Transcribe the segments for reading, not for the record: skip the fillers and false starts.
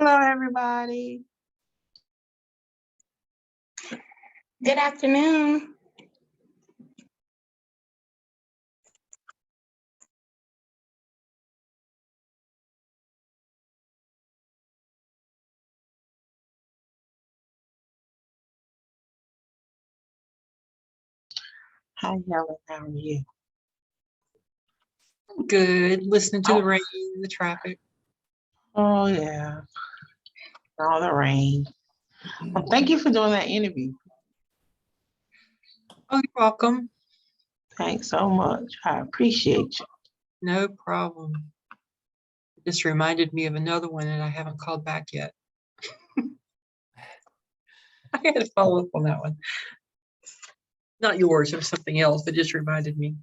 Hello, everybody. Good afternoon. Hi, Helen. How are you? Good. Listening to the rain, the traffic. Oh, yeah. All the rain. Well, thank you for doing that interview. Oh, you're welcome. Thanks so much. I appreciate you. No problem. It just reminded me of another one and I haven't called back yet. I had to follow up on that one. Not yours, it was something else, but just reminded me.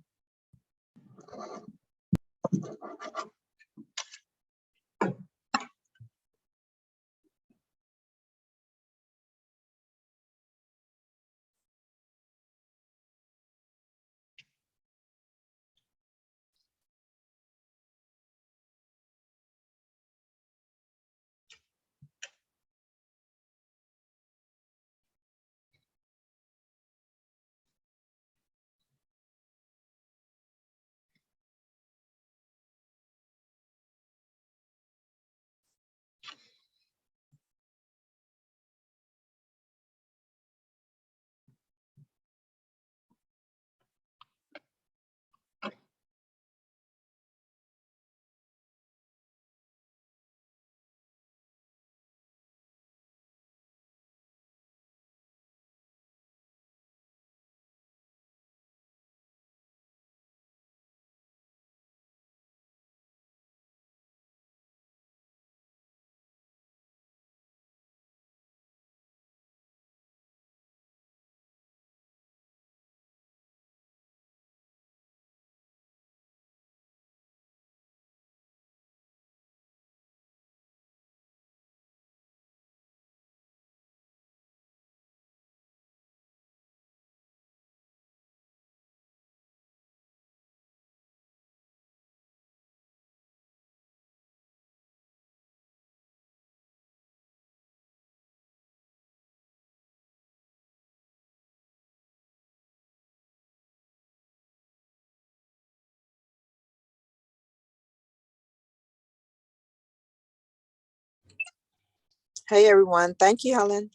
Hey everyone, thank you, Helen.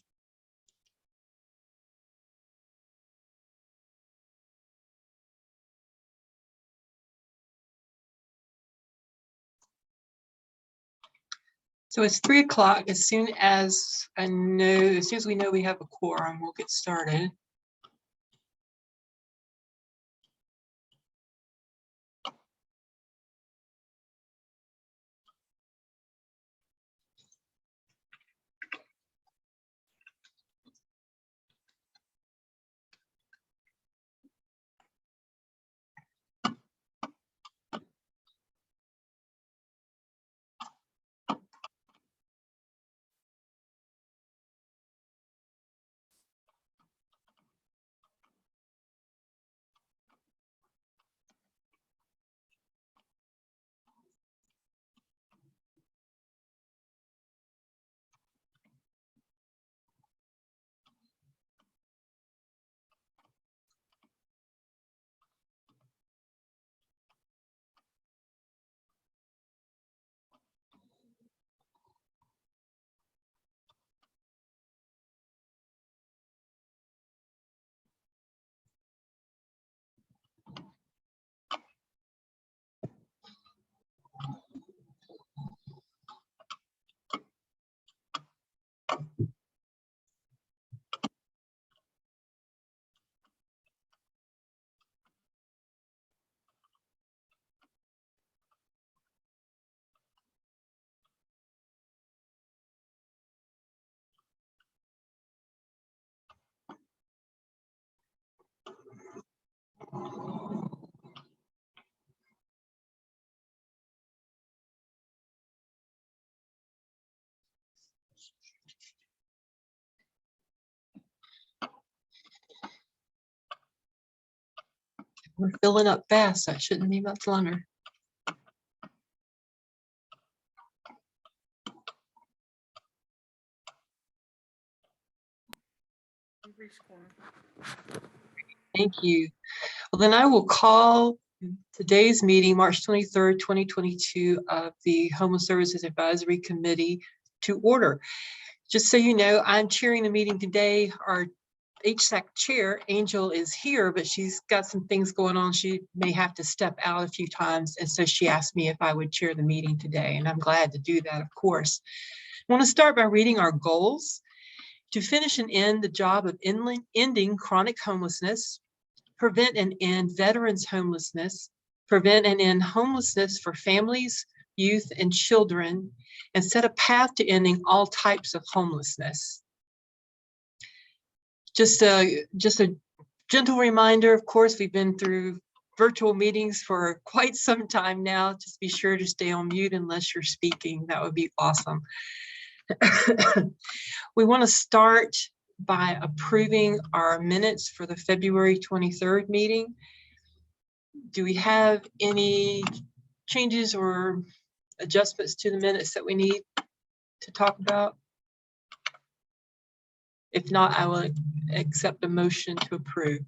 So it's 3 o'clock. As soon as we know we have a quorum, we'll get started. We're filling up fast. That shouldn't be much longer. Thank you. Well, then I will call today's meeting, March 23rd, 2022, of the Homeless Services Advisory Committee to order. Just so you know, I'm chairing the meeting today. Our HSAC chair, Angel, is here, but she's got some things going on. She may have to step out a few times. And so she asked me if I would chair the meeting today, and I'm glad to do that, of course. I want to start by reading our goals. To finish and end the job of ending chronic homelessness, prevent and end veterans homelessness, prevent and end homelessness for families, youth, and children, and set a path to ending all types of homelessness. Just a gentle reminder, of course, we've been through virtual meetings for quite some time now. Just be sure to stay on mute unless you're speaking. That would be awesome. We want to start by approving our minutes for the February 23rd meeting. Do we have any changes or adjustments to the minutes that we need to talk about? If not, I will accept a motion to approve.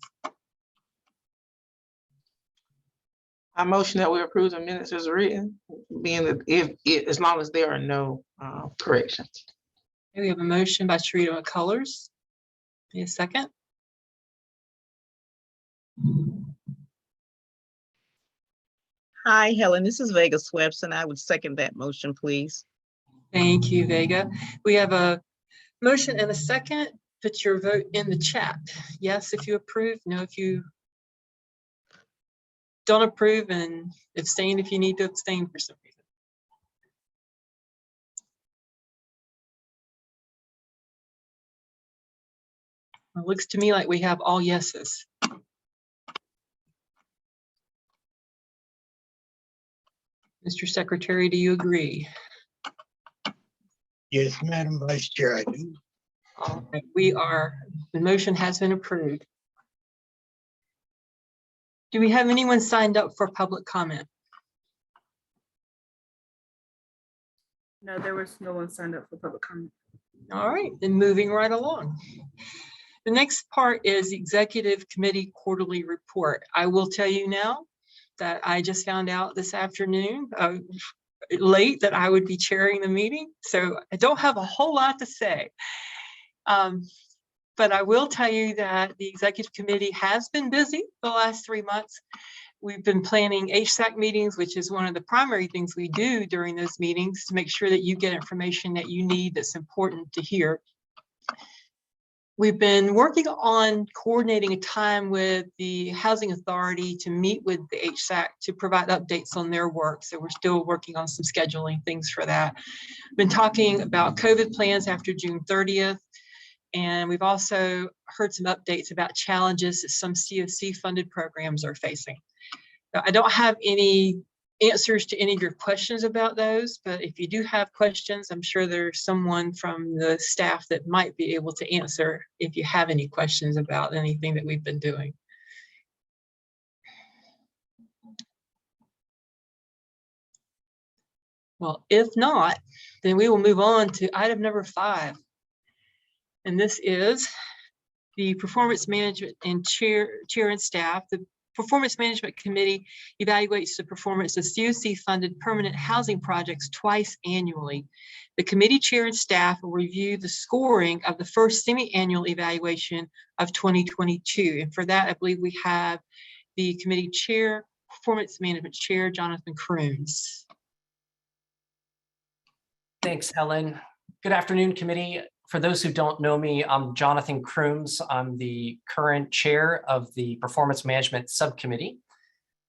I motion that we approve the minutes as written, being that as long as there are no corrections. Okay, we have a motion by Sharita McCullers. Any a second? Hi, Helen. This is Vega Swepson. I would second that motion, please. Thank you, Vega. We have a motion and a second. Put your vote in the chat. Yes, if you approve. No, if you don't approve, and abstain if you need to abstain for some reason. It looks to me like we have all yeses. Mr. Secretary, do you agree? Yes, Madam Vice Chair, I do. All right, the motion has been approved. Do we have anyone signed up for public comment? No, there was no one signed up for public comment. All right, then moving right along. The next part is the Executive Committee Quarterly Report. I will tell you now that I just found out this afternoon, late, that I would be chairing the meeting. So I don't have a whole lot to say. But I will tell you that the Executive Committee has been busy the last 3 months. We've been planning HSAC meetings, which is one of the primary things we do during those meetings to make sure that you get information that you need that's important to hear. We've been working on coordinating a time with the Housing Authority to meet with the HSAC to provide updates on their work. So we're still working on some scheduling things for that. Been talking about COVID plans after June 30th. And we've also heard some updates about challenges that some COC funded programs are facing. Now, I don't have any answers to any of your questions about those, but if you do have questions, I'm sure there's someone from the staff that might be able to answer if you have any questions about anything that we've been doing. Well, if not, then we will move on to item number 5. And this is the performance management and chair and staff. The Performance Management Committee evaluates the performance of COC-funded permanent housing projects twice annually. The committee chair and staff will review the scoring of the first semi-annual evaluation of 2022. And for that, I believe we have the committee chair, Performance Management Chair, Jonathan Kroons. Thanks, Helen. Good afternoon, committee. For those who don't know me, I'm Jonathan Kroons. I'm the current chair of the Performance Management Subcommittee.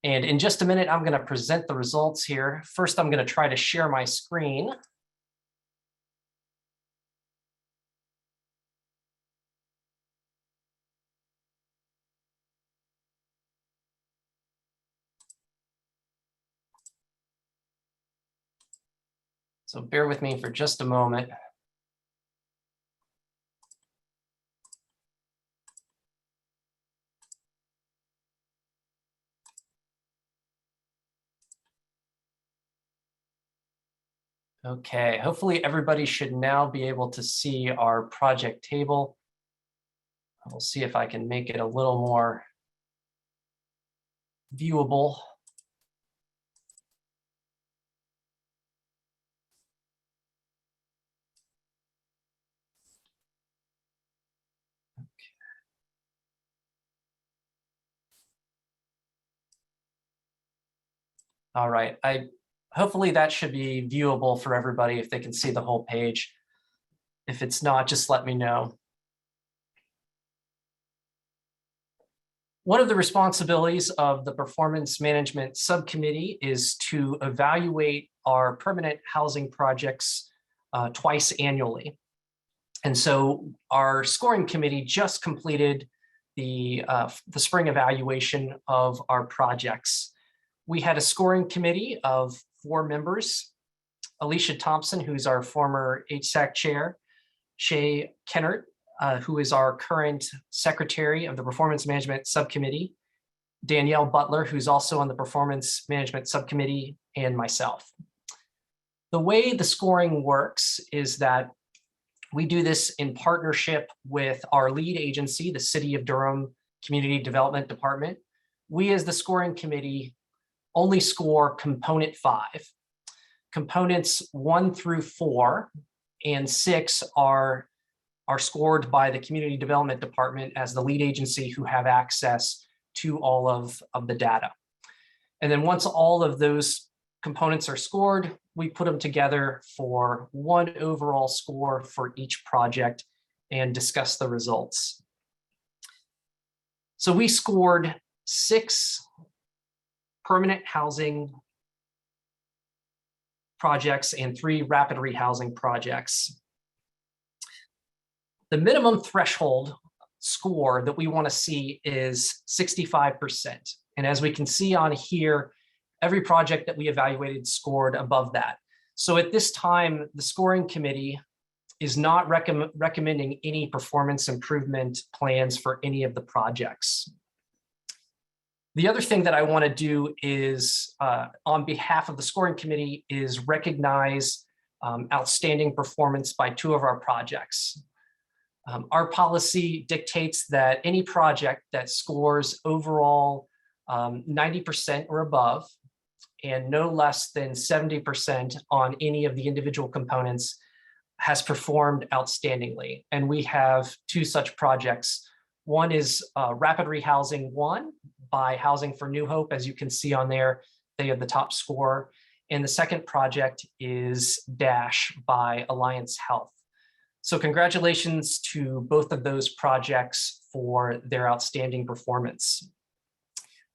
And in just a minute, I'm going to present the results here. First, I'm going to try to share my screen. So bear with me for just a moment. Okay, hopefully everybody should now be able to see our project table. I'll see if I can make it a little more viewable. All right, hopefully that should be viewable for everybody if they can see the whole page. If it's not, just let me know. One of the responsibilities of the Performance Management Subcommittee is to evaluate our permanent housing projects twice annually. And so our scoring committee just completed the spring evaluation of our projects. We had a scoring committee of 4 members: Alicia Thompson, who's our former HSAC chair, Shay Kennert, who is our current secretary of the Performance Management Subcommittee, Danielle Butler, who's also on the Performance Management Subcommittee, and myself. The way the scoring works is that we do this in partnership with our lead agency, the City of Durham Community Development Department. We, as the scoring committee, only score component 5. Components 1 through 4 and 6 are scored by the Community Development Department as the lead agency, who have access to all of the data. And then once all of those components are scored, we put them together for one overall score for each project and discuss the results. So we scored 6 permanent housing projects and 3 rapid rehousing projects. The minimum threshold score that we want to see is 65%. And as we can see on here, every project that we evaluated scored above that. So at this time, the scoring committee is not recommending any performance improvement plans for any of the projects. The other thing that I want to do is, on behalf of the scoring committee, is recognize outstanding performance by 2 of our projects. Our policy dictates that any project that scores overall 90% or above and no less than 70% on any of the individual components has performed outstandingly. And we have 2 such projects. One is Rapid Rehousing 1 by Housing for New Hope. As you can see on there, they have the top score. And the second project is Dash by Alliance Health. So congratulations to both of those projects for their outstanding performance.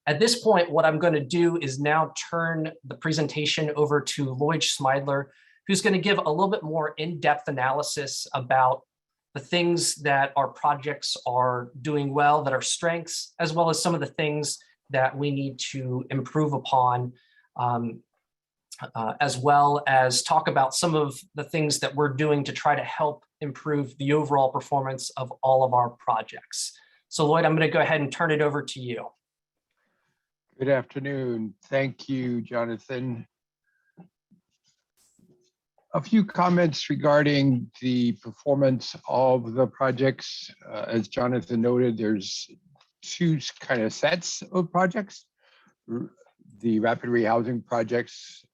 At this point, what I'm going to do is now turn the presentation over to Lloyd Schmeidler, who's going to give a little bit more in-depth analysis about the things that our projects are doing well, that are strengths, as well as some of the things that we need to improve upon, as well as talk about some of the things that we're doing to try to help improve the overall performance of all of our projects. So Lloyd, I'm going to go ahead and turn it over to you. Good afternoon. Thank you, Jonathan. A few comments regarding the performance of the projects. As Jonathan noted, there's 2 kind of sets of projects. The rapid rehousing projects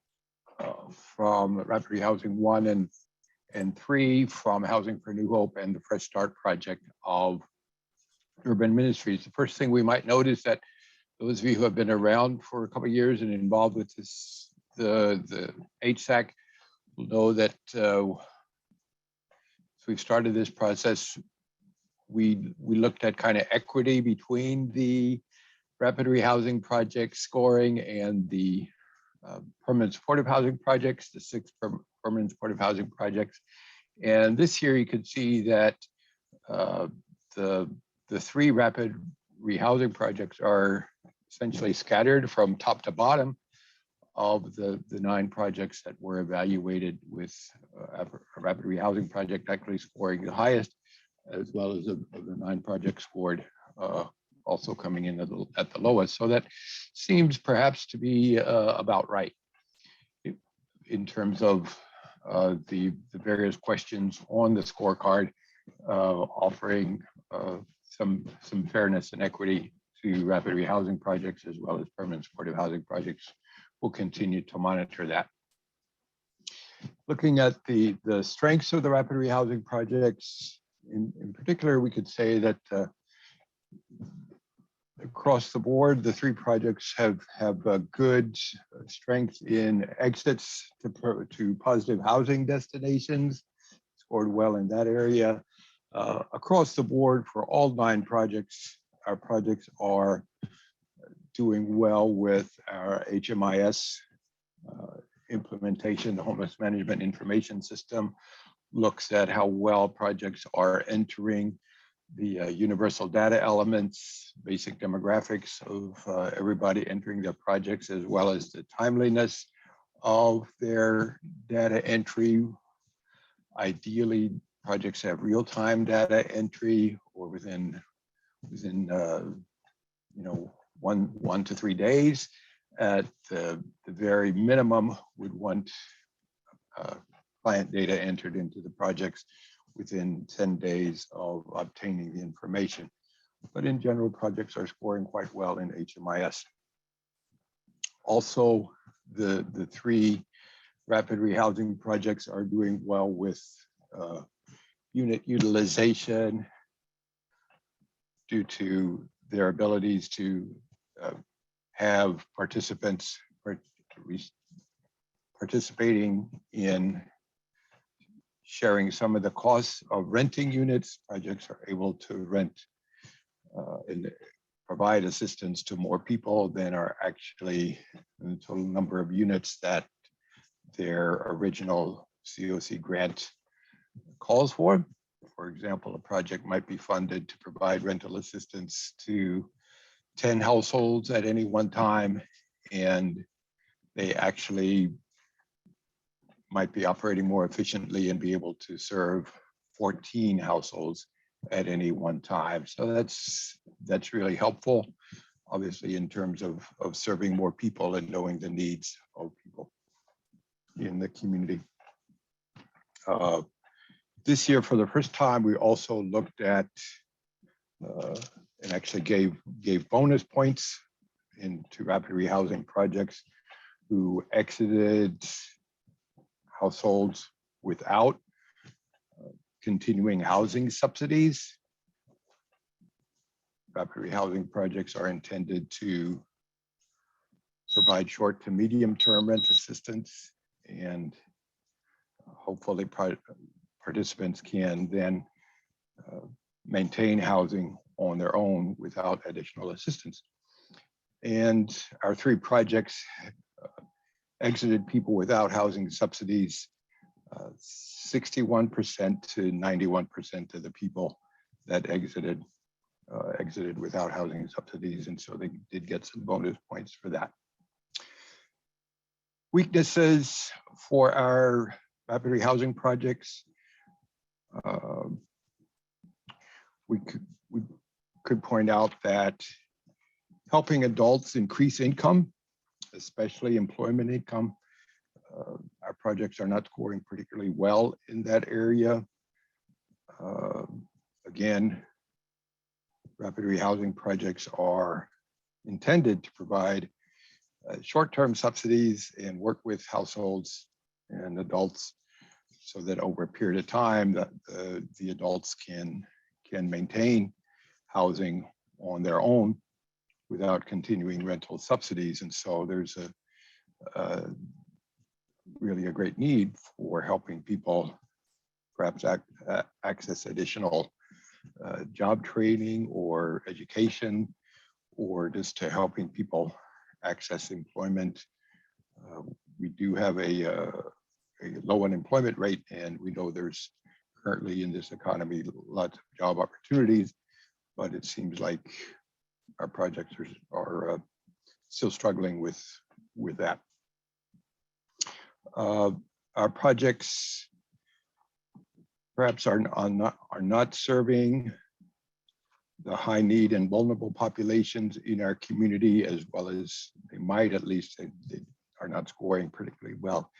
from Rapid Rehousing 1 and 3 from Housing for New Hope, and the Fresh Start project of Urban Ministries. The first thing we might note is that those of you who have been around for a couple of years and involved with this, the HSAC, will know that as we've started this process, we looked at kind of equity between the rapid rehousing project scoring and the permanent supportive housing projects, the 6 permanent supportive housing projects. And this year you could see that the 3 rapid rehousing projects are essentially scattered from top to bottom of the 9 projects that were evaluated, with a rapid rehousing project actually scoring the highest, as well as of the 9 projects scored also coming in at the lowest. So that seems perhaps to be about right in terms of the various questions on the scorecard, offering some fairness and equity to rapid rehousing projects as well as permanent supportive housing projects. We'll continue to monitor that. Looking at the strengths of the rapid rehousing projects, in particular, we could say that across the board, the three projects have a good strength in exits to positive housing destinations, scored well in that area. Across the board for all 9 projects, our projects are doing well with our HMIS implementation. The Homeless Management Information System looks at how well projects are entering the universal data elements, basic demographics of everybody entering their projects, as well as the timeliness of their data entry. Ideally, projects have real-time data entry or within 1 to 3 days. At the very minimum, would want client data entered into the projects within 10 days of obtaining the information. But in general, projects are scoring quite well in HMIS. Also, the 3 rapid rehousing projects are doing well with unit utilization due to their abilities to have participants participating in sharing some of the costs of renting units. Projects are able to rent and provide assistance to more people than are actually the total number of units that their original COC grant calls for. For example, a project might be funded to provide rental assistance to 10 households at any one time, and they actually might be operating more efficiently and be able to serve 14 households at any one time. So that's really helpful, obviously, in terms of serving more people and knowing the needs of people in the community. This year, for the first time, we also looked at and actually gave bonus points into rapid rehousing projects who exited households without continuing housing subsidies. Rapid rehousing projects are intended to provide short to medium term rent assistance, and hopefully participants can then maintain housing on their own without additional assistance. And our 3 projects exited people without housing subsidies. 61% to 91% of the people that exited without housing subsidies, and so they did get some bonus points for that. Weaknesses for our rapid rehousing projects. We could point out that helping adults increase income, especially employment income, our projects are not scoring particularly well in that area. Again, rapid rehousing projects are intended to provide short-term subsidies and work with households and adults so that over a period of time that the adults can maintain housing on their own without continuing rental subsidies. And so there's really a great need for helping people perhaps access additional job training or education, or just to helping people access employment. We do have a low unemployment rate, and we know there's currently in this economy lots of job opportunities, but it seems like our projects are still struggling with that. Our projects perhaps are not serving the high need and vulnerable populations in our community as well as they might. At least they are not scoring particularly well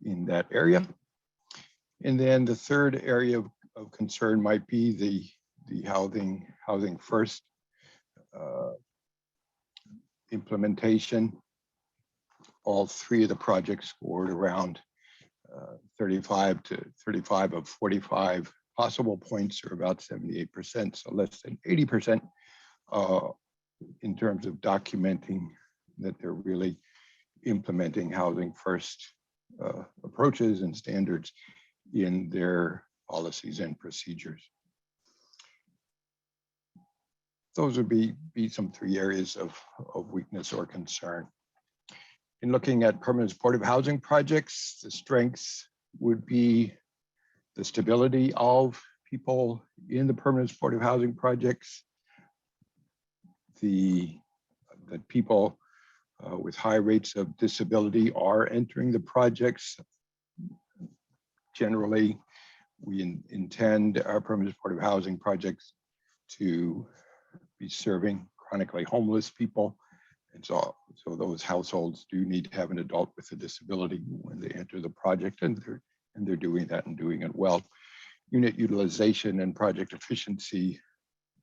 in that area. And then the third area of concern might be the housing first implementation. All three of the projects scored around 35 of 45 possible points, or about 78%, so less than 80% in terms of documenting that they're really implementing housing first approaches and standards in their policies and procedures. Those would be some three areas of weakness or concern. In looking at permanent supportive housing projects, the strengths would be the stability of people in the permanent supportive housing projects, the people with high rates of disability are entering the projects. Generally, we intend our permanent supportive housing projects to be serving chronically homeless people. And so those households do need to have an adult with a disability when they enter the project, and they're doing that and doing it well. Unit utilization and project efficiency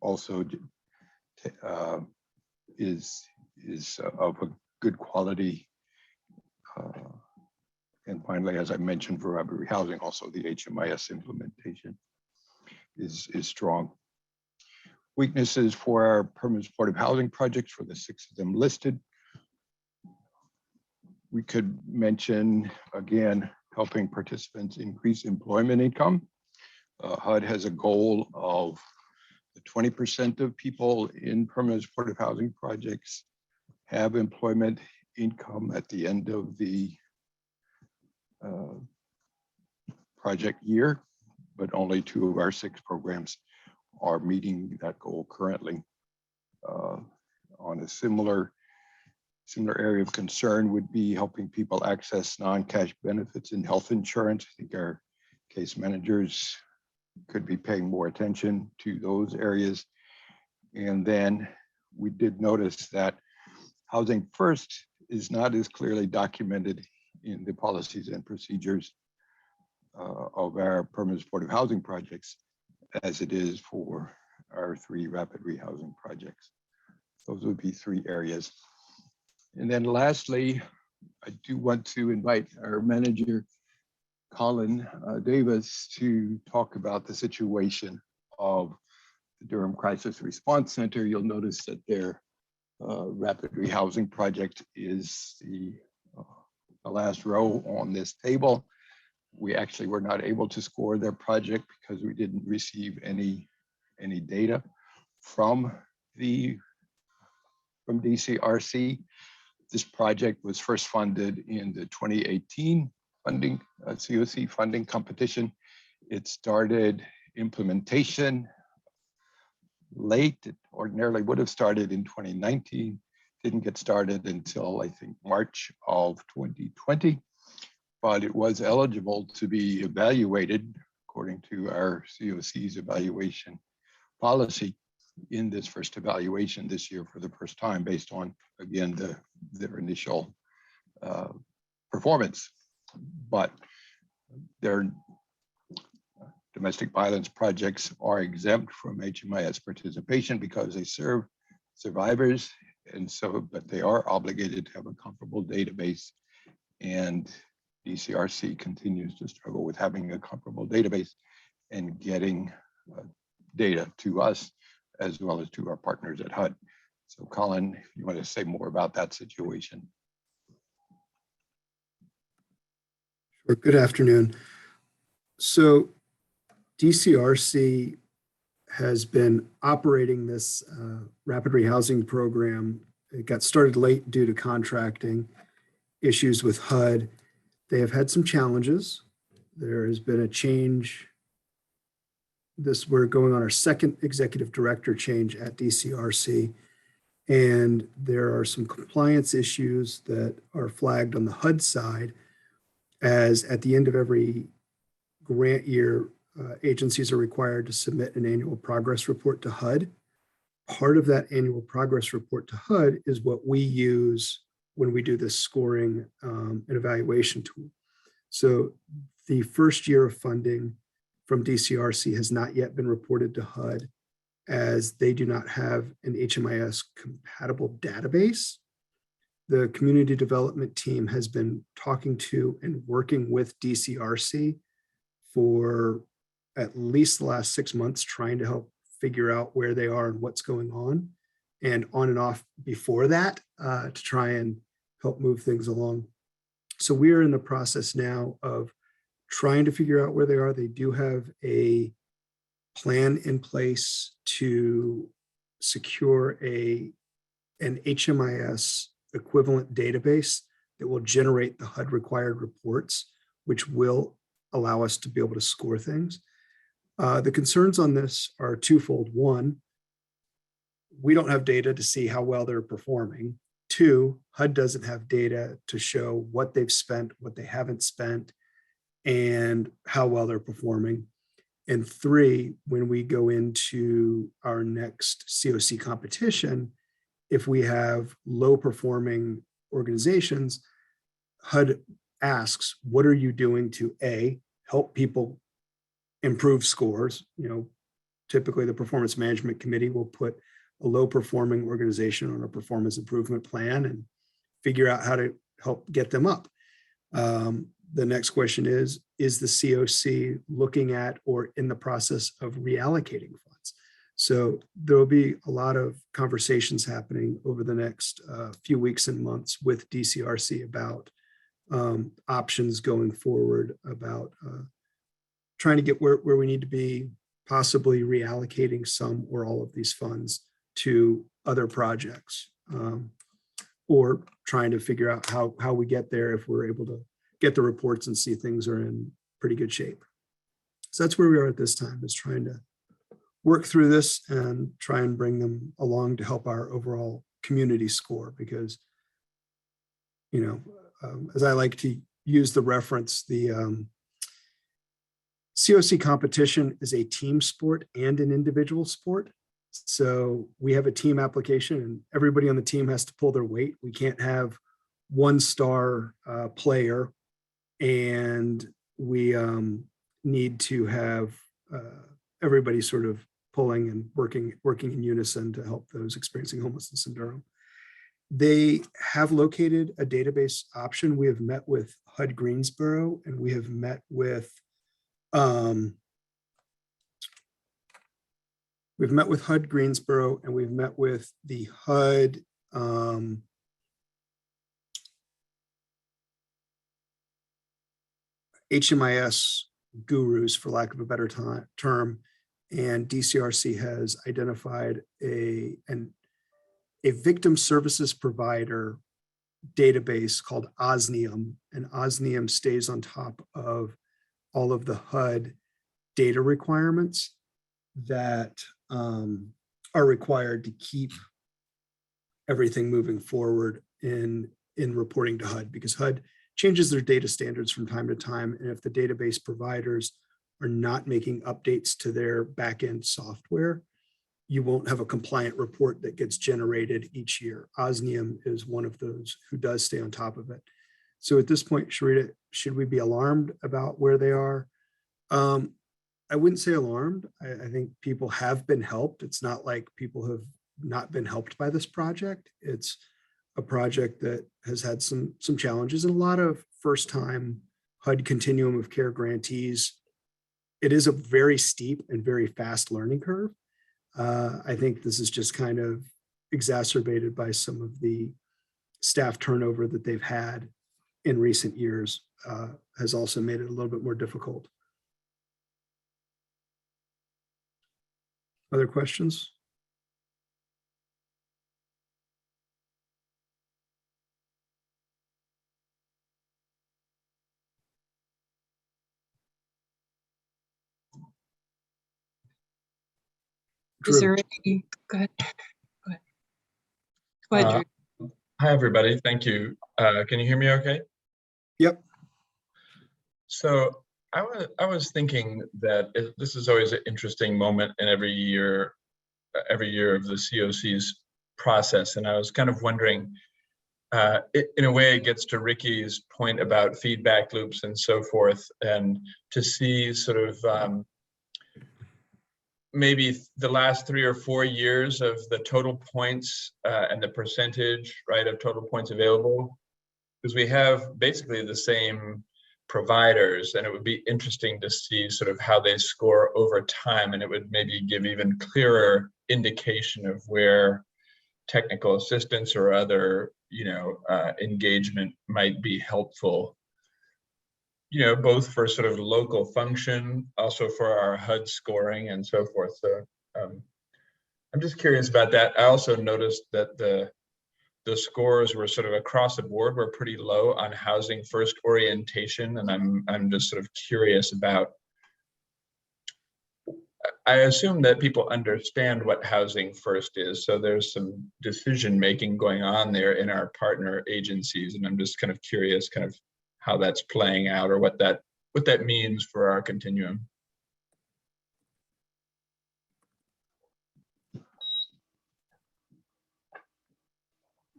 also is of a good quality. And finally, as I mentioned, for rapid rehousing, also the HMIS implementation is strong. Weaknesses for our permanent supportive housing projects, for the 6 of them listed. We could mention, again, helping participants increase employment income. HUD has a goal of 20% of people in permanent supportive housing projects have employment income at the end of the project year, but only 2 of our 6 programs are meeting that goal currently. On a similar area of concern would be helping people access non-cash benefits in health insurance. I think our case managers could be paying more attention to those areas. And then we did notice that housing first is not as clearly documented in the policies and procedures of our permanent supportive housing projects as it is for our 3 rapid rehousing projects. Those would be 3 areas. And then lastly, I do want to invite our manager, Colin Davis, to talk about the situation of the Durham Crisis Response Center. You'll notice that their rapid rehousing project is the last row on this table. We actually were not able to score their project because we didn't receive any data from DCRC. This project was first funded in the 2018 funding COC funding competition. It started implementation late. It ordinarily would have started in 2019. Didn't get started until I think March of 2020. But it was eligible to be evaluated according to our COC's evaluation policy in this first evaluation this year for the first time, based on, again, their initial performance. But their domestic violence projects are exempt from HMIS participation because they serve survivors, and so, but they are obligated to have a comparable database, and DCRC continues to struggle with having a comparable database and getting data to us as well as to our partners at HUD. So Colin, if you want to say more about that situation. Sure. Good afternoon. So DCRC has been operating this rapid rehousing program. It got started late due to contracting issues with HUD. They have had some challenges. There has been a change. We're going on our 2nd executive director change at DCRC, and there are some compliance issues that are flagged on the HUD side, as at the end of every grant year, agencies are required to submit an annual progress report to HUD. Part of that annual progress report to HUD is what we use when we do this scoring and evaluation tool. So the first year of funding from DCRC has not yet been reported to HUD. as they do not have an HMIS compatible database. The community development team has been talking to and working with DCRC for at least the last 6 months, trying to help figure out where they are and what's going on and off before that to try and help move things along. So we are in the process now of trying to figure out where they are. They do have a plan in place to secure an HMIS equivalent database that will generate the HUD required reports, which will allow us to be able to score things. The concerns on this are twofold. One, we don't have data to see how well they're performing. Two, HUD doesn't have data to show what they've spent, what they haven't spent, and how well they're performing. And three, when we go into our next COC competition, if we have low performing organizations, HUD asks, what are you doing to A, help people improve scores? You know, typically the performance management committee will put a low performing organization on a performance improvement plan and figure out how to help get them up. The next question is the COC looking at or in the process of reallocating funds? So there will be a lot of conversations happening over the next few weeks and months with DCRC about options going forward, about trying to get where we need to be, possibly reallocating some or all of these funds to other projects, or trying to figure out how we get there if we're able to get the reports and see things are in pretty good shape. So that's where we are at this time, is trying to work through this and try and bring them along to help our overall community score. Because, you know, as I like to use the reference, the COC competition is a team sport and an individual sport. So we have a team application and everybody on the team has to pull their weight. We can't have one star player, and we need to have everybody sort of pulling and working in unison to help those experiencing homelessness in Durham. They have located a database option. We have met with HUD Greensboro, and we have met with HUD Greensboro, and we've met with the HUD HMIS gurus, for lack of a better term, and DCRC has identified a victim services provider database called Osnium, and Osnium stays on top of all of the HUD data requirements that are required to keep everything moving forward in reporting to HUD, because HUD changes their data standards from time to time. And if the database providers are not making updates to their backend software, you won't have a compliant report that gets generated each year. Osnium is one of those who does stay on top of it. So at this point, Sharita, should we be alarmed about where they are? I wouldn't say alarmed. I think people have been helped. It's not like people have not been helped by this project. It's a project that has had some challenges and a lot of first-time HUD continuum of care grantees. It is a very steep and very fast learning curve. I think this is just kind of exacerbated by some of the staff turnover that they've had in recent years, has also made it a little bit more difficult. Other questions? Is Drew. there any, go ahead. Go ahead, Drew. Hi, everybody. Thank you. Can you hear me okay? Yep. So I was thinking that this is always an interesting moment in every year of the COC's process. And I was kind of wondering, in a way, it gets to Ricky's point about feedback loops and so forth, and to see sort of maybe the last 3 or 4 years of the total points and the percentage, right, of total points available? Because we have basically the same providers, and it would be interesting to see sort of how they score over time, and it would maybe give even clearer indication of where technical assistance or other, engagement might be helpful, both for sort of local function, also for our HUD scoring and so forth. So I'm just curious about that. I also noticed that the scores were sort of across the board were pretty low on housing first orientation, and I'm just sort of curious about. I assume that people understand what housing first is, so there's some decision making going on there in our partner agencies, and I'm just kind of curious, kind of how that's playing out, or what that means for our continuum.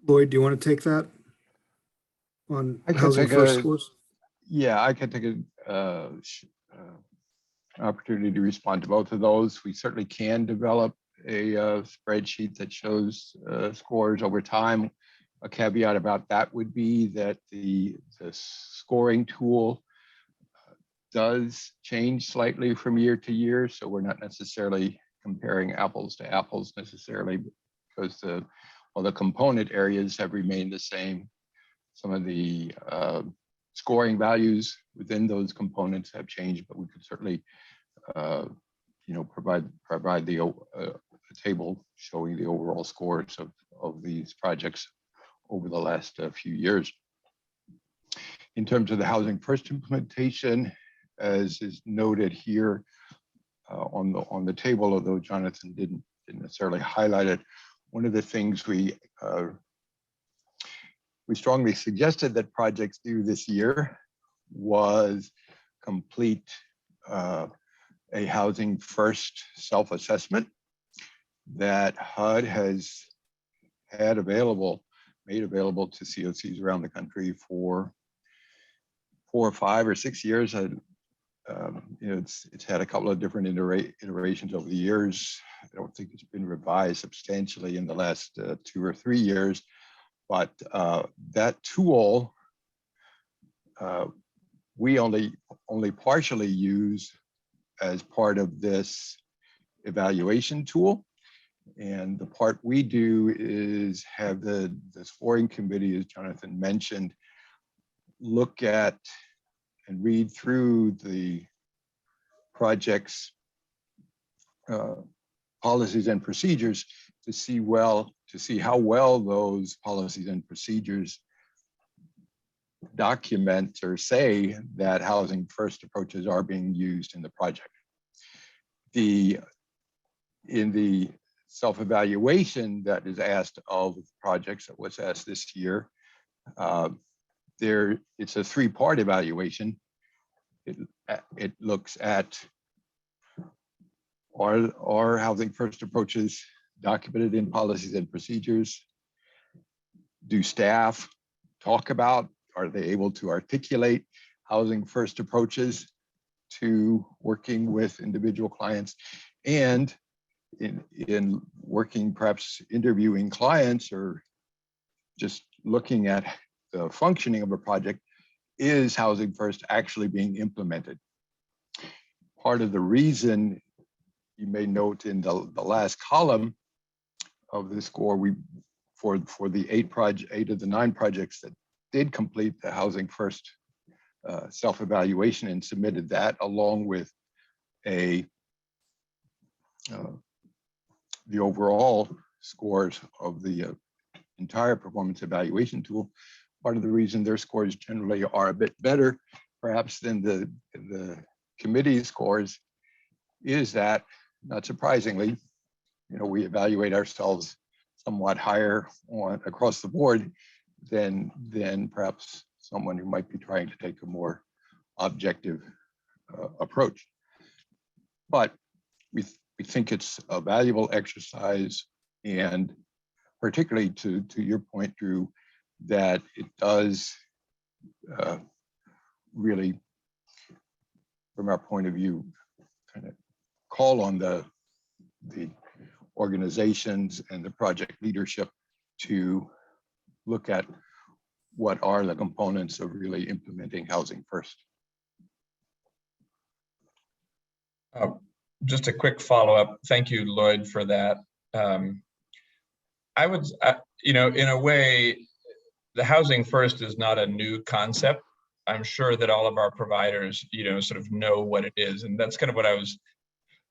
Lloyd, do you want to take that on I can housing take first a- scores? Yeah, I can take opportunity to respond to both of those. We certainly can develop a spreadsheet that shows scores over time. A caveat about that would be that the scoring tool does change slightly from year to year, so we're not necessarily comparing apples to apples necessarily, because the component areas have remained the same. Some of the scoring values within those components have changed, but we could certainly provide the table showing the overall scores of these projects over the last few years. In terms of the housing first implementation, as is noted here on the table, although Jonathan didn't necessarily highlight it, one of the things we strongly suggested that projects do this year was complete a housing first self-assessment that HUD has made available to COCs around the country for 4 or 5 or 6 years. It's had a couple of different iterations over the years. I don't think it's been revised substantially in the last 2 or 3 years, but that tool we only partially use as part of this evaluation tool. And the part we do is have the scoring committee, as Jonathan mentioned, look at and read through the project's policies and procedures to see how well those policies and procedures document or say that housing first approaches are being used in the project. In the self-evaluation that is asked of projects, that was asked this year, it's a 3-part evaluation. It looks at are housing first approaches documented in policies and procedures? Do staff talk about, are they able to articulate housing first approaches to working with individual clients? And in working, perhaps interviewing clients or just looking at the functioning of a project, is housing first actually being implemented? Part of the reason, you may note in the last column of the score, for the 8 of the 9 projects that did complete the housing first self-evaluation and submitted that along with the overall scores of the entire performance evaluation tool. Part of the reason their scores generally are a bit better, perhaps, than the committee scores, is that, not surprisingly, we evaluate ourselves somewhat higher across the board than perhaps someone who might be trying to take a more objective approach. But we think it's a valuable exercise, and particularly to your point, Drew, that it does really, from our point of view, kind of call on the the organizations and the project leadership to look at what are the components of really implementing Housing First. Just a quick follow-up. Thank you, Lloyd, for that. I would, you know, in a way, the Housing First is not a new concept. I'm sure that all of our providers, you know, sort of know what it is. And that's kind of what I was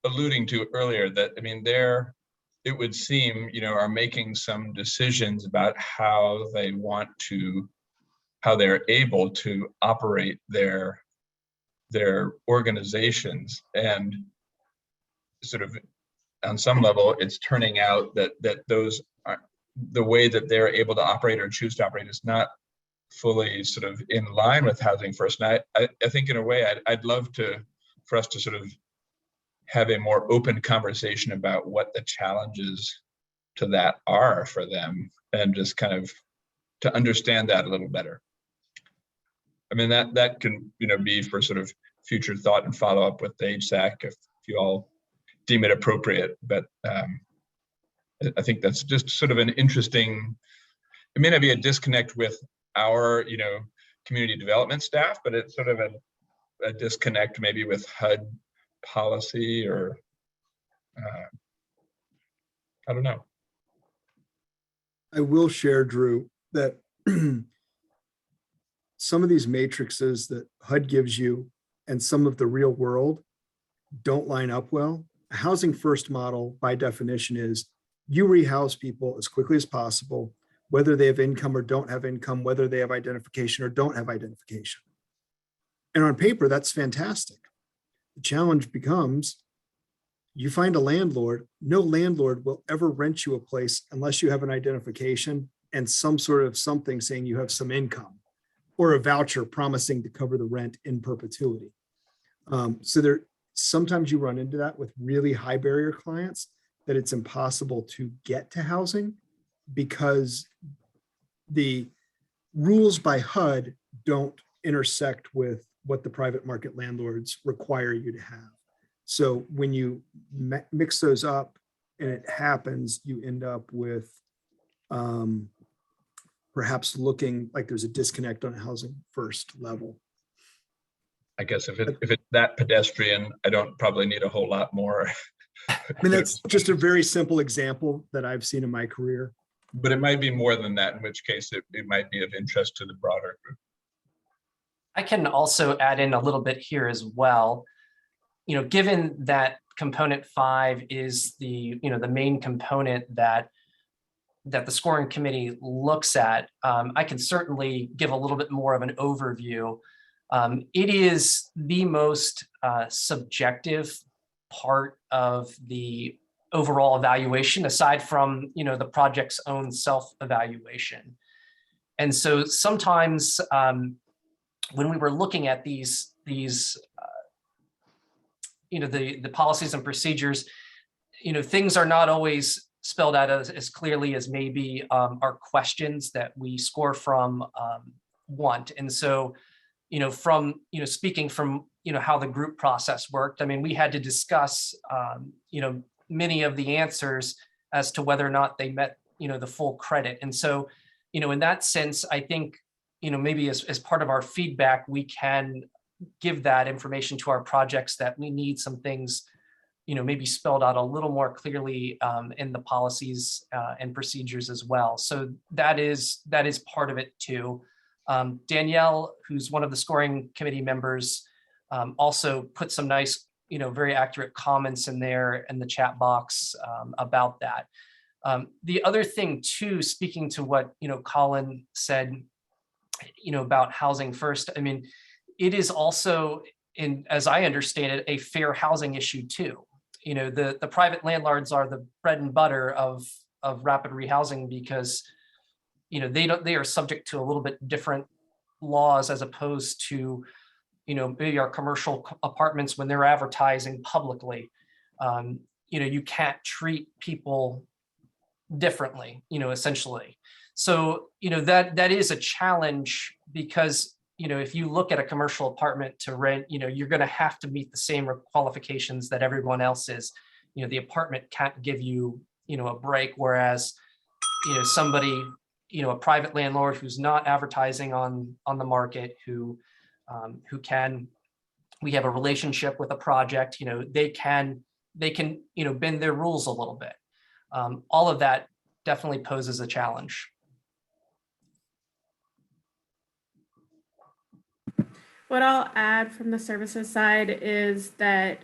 alluding to earlier, that, I mean, it would seem, you know, are making some decisions about how they want to, how they're able to operate their organizations. And sort of on some level, it's turning out that those are the way that they're able to operate or choose to operate is not fully sort of in line with Housing First. And I think in a way, I'd love for us to sort of have a more open conversation about what the challenges to that are for them, and just kind of to understand that a little better. I mean, that can, you know, be for sort of future thought and follow up with the HSAC if you all deem it appropriate. But I think that's just sort of an interesting, it may not be a disconnect with our, you know, community development staff, but it's sort of a disconnect maybe with HUD policy, or I don't know. I will share, Drew, that some of these matrices that HUD gives you and some of the real world don't line up well. A Housing First model, by definition, is you rehouse people as quickly as possible, whether they have income or don't have income, whether they have identification or don't have identification. And on paper, that's fantastic. The challenge becomes, you find a landlord, no landlord will ever rent you a place unless you have an identification and some sort of something saying you have some income, or a voucher promising to cover the rent in perpetuity. So there, sometimes you run into that with really high barrier clients, that it's impossible to get to housing because the rules by HUD don't intersect with what the private market landlords require you to have. So when you mix those up and it happens, you end up with perhaps looking like there's a disconnect on a Housing First level. I guess if it's that pedestrian, I don't probably need a whole lot more. I mean, that's just a very simple example that I've seen in my career. But it might be more than that, in which case it might be of interest to the broader group. I can also add in a little bit here as well. You know, given that component 5 is the, you know, the main component that the scoring committee looks at, I can certainly give a little bit more of an overview. It is the most subjective part of the overall evaluation, aside from, you know, the project's own self-evaluation. And so sometimes when we were looking at these you know, the policies and procedures, you know, things are not always spelled out as clearly as maybe our questions that we score from want. And so, you know, from, you know, speaking from, you know, how the group process worked, I mean, we had to discuss, you know, many of the answers as to whether or not they met, you know, the full credit. And so, you know, in that sense, I think, you know, maybe as part of our feedback, we can give that information to our projects that we need some things, you know, maybe spelled out a little more clearly in the policies and procedures as well. So that is part of it too. Danielle, who's one of the scoring committee members, also put some nice, you know, very accurate comments in there in the chat box about that. The other thing too, speaking to what, you know, Colin said, you know, about Housing First, I mean, it is also, as I understand it, a fair housing issue too. You know, the private landlords are the bread and butter of rapid rehousing because, you know, they are subject to a little bit different laws as opposed to, you know, maybe our commercial apartments when they're advertising publicly. You know, you can't treat people differently, you know, essentially. So, you know, that is a challenge because, you know, if you look at a commercial apartment to rent, you know, you're going to have to meet the same qualifications that everyone else is. the apartment can't give you, a break, whereas, somebody, a private landlord who's not advertising on the market, who can, we have a relationship with a project, they can, bend their rules a little bit. All of that definitely poses a challenge. What I'll add from the services side is that,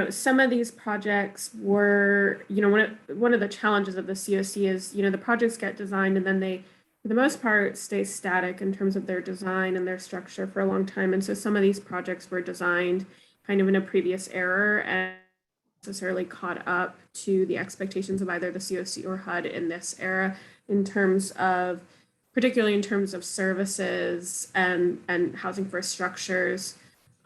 some of these projects were, one of the challenges of the COC is, the projects get designed and then they, for the most part, stay static in terms of their design and their structure for a long time. And so some of these projects were designed kind of in a previous era and necessarily caught up to the expectations of either the COC or HUD in this era in terms of, particularly in terms of services and housing first structures.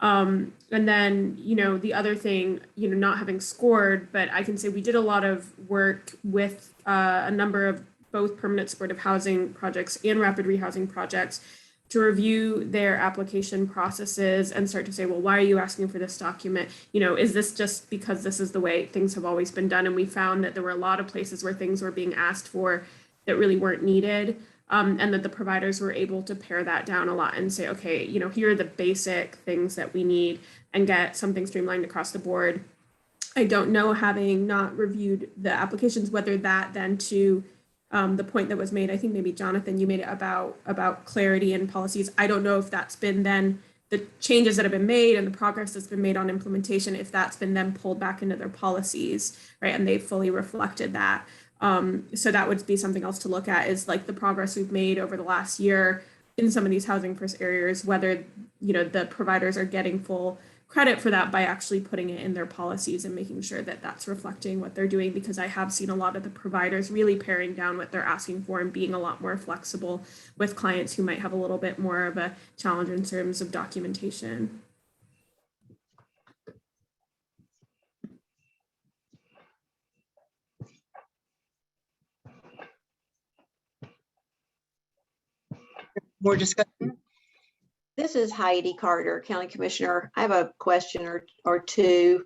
And then, the other thing, not having scored, but I can say we did a lot of work with a number of both permanent supportive housing projects and rapid rehousing projects to review their application processes and start to say, well, why are you asking for this document? Is this just because this is the way things have always been done? And we found that there were a lot of places where things were being asked for that really weren't needed. And that the providers were able to pare that down a lot and say, okay, here are the basic things that we need and get something streamlined across the board. I don't know, having not reviewed the applications, whether that then to the point that was made, I think maybe Jonathan, you made it about clarity and policies. I don't know if that's been then the changes that have been made and the progress that's been made on implementation, if that's been then pulled back into their policies, right? And they've fully reflected that. So that would be something else to look at, is like the progress we've made over the last year in some of these housing first areas, whether, the providers are getting full credit for that by actually putting it in their policies and making sure that that's reflecting what they're doing, because I have seen a lot of the providers really paring down what they're asking for and being a lot more flexible with clients who might have a little bit more of a challenge in terms of documentation. More discussion? This is Heidi Carter, County Commissioner. I have a question or two.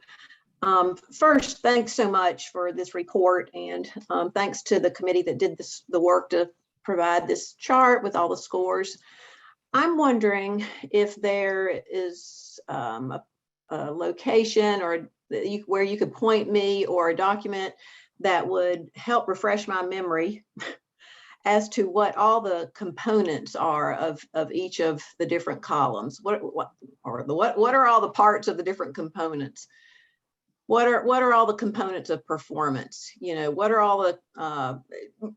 First, thanks so much for this report, and thanks to the committee that did the work to provide this chart with all the scores. I'm wondering if there is a location or where you could point me, or a document that would help refresh my memory as to what all the components are of each of the different columns. What are all the parts of the different components? What are all the components of performance? What are all the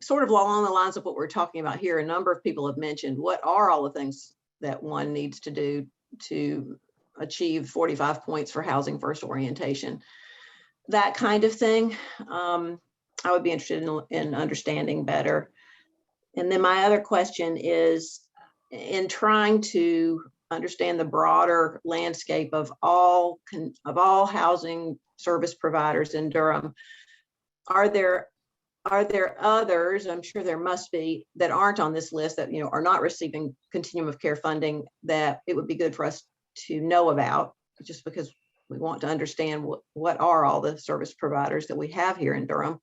sort of along the lines of what we're talking about here? A number of people have mentioned, what are all the things that one needs to do to achieve 45 points for housing first orientation? That kind of thing. I would be interested in understanding better. And then my other question is, in trying to understand the broader landscape of all housing service providers in Durham, are there others, I'm sure there must be, that aren't on this list, that are not receiving continuum of care funding, that it would be good for us to know about, just because we want to understand what are all the service providers that we have here in Durham?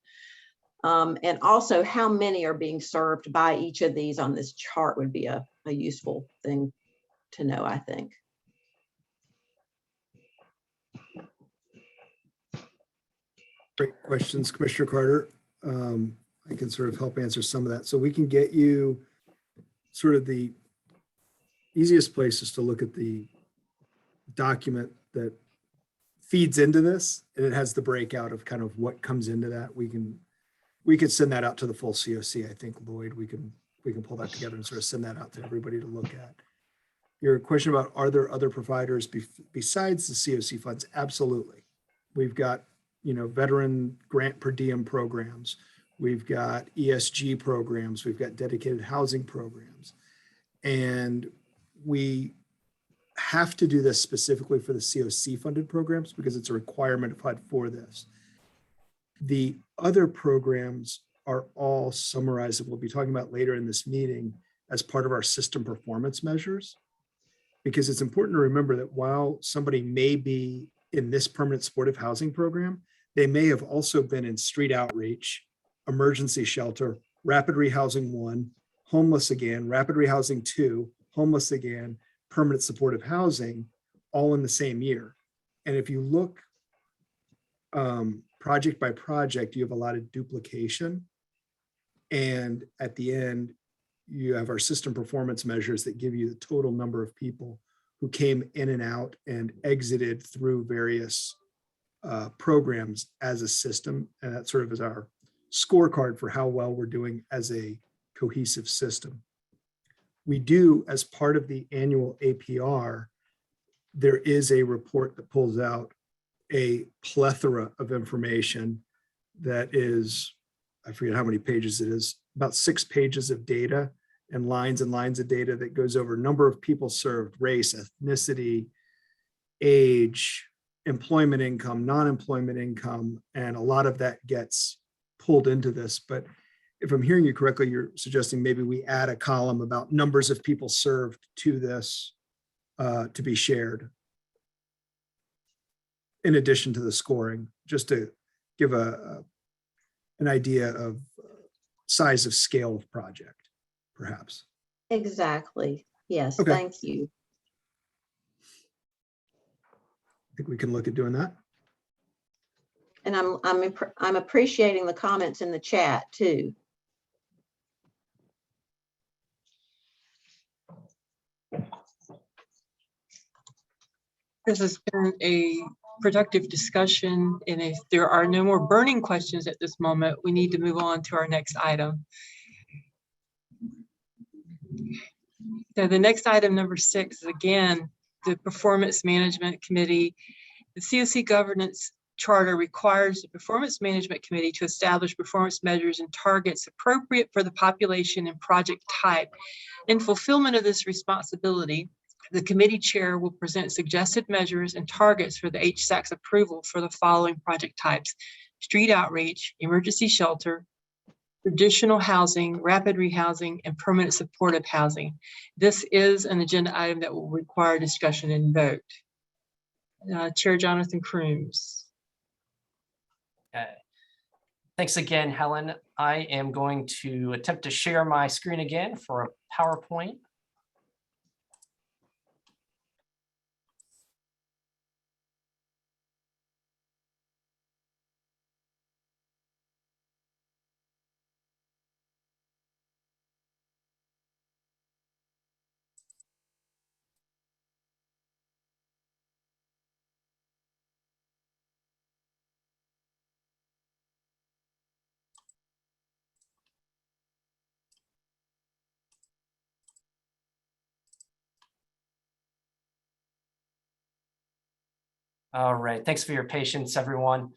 And also, how many are being served by each of these on this chart would be a useful thing to know, I think. Great questions, Commissioner Carter. I can sort of help answer some of that. So we can get you sort of the easiest place is to look at the document that feeds into this, and it has the breakout of kind of what comes into that. We could send that out to the full COC. I think, Lloyd, we can pull that together and sort of send that out to everybody to look at. Your question about, are there other providers besides the COC funds? Absolutely. We've got, veteran grant per diem programs. We've got ESG programs. We've got dedicated housing programs. And we have to do this specifically for the COC funded programs because it's a requirement of HUD for this. The other programs are all summarized that we'll be talking about later in this meeting as part of our system performance measures, because it's important to remember that while somebody may be in this permanent supportive housing program, They may have also been in street outreach, emergency shelter, rapid rehousing 1, homeless again, rapid rehousing 2, homeless again, permanent supportive housing, all in the same year. And if you look project by project, you have a lot of duplication. And at the end, you have our system performance measures that give you the total number of people who came in and out and exited through various programs as a system. And that sort of is our scorecard for how well we're doing as a cohesive system. We do, as part of the annual APR, there is a report that pulls out a plethora of information that is, I forget how many pages it is, about 6 pages of data and lines of data that goes over number of people served, race, ethnicity, age, employment income, non-employment income, and a lot of that gets pulled into this. But if I'm hearing you correctly, you're suggesting maybe we add a column about numbers of people served to this to be shared in addition to the scoring, just to give an idea of size of scale of project, perhaps. Exactly. Yes, Okay. thank you. I think we can look at doing that. And I'm appreciating the comments in the chat too. This has been a productive discussion, and if there are no more burning questions at this moment, we need to move on to our next item. So the next item, number 6, is again, the Performance Management Committee. The COC governance charter requires the Performance Management Committee to establish performance measures and targets appropriate for the population and project type. In fulfillment of this responsibility, the committee chair will present suggested measures and targets for the HSAC's approval for the following project types: street outreach, emergency shelter, traditional housing, rapid rehousing, and permanent supportive housing. This is an agenda item that will require discussion and vote. Chair Jonathan Crooms. Okay. Thanks again, Helen. I am going to attempt to share my screen again for a PowerPoint. All right, thanks for your patience, everyone.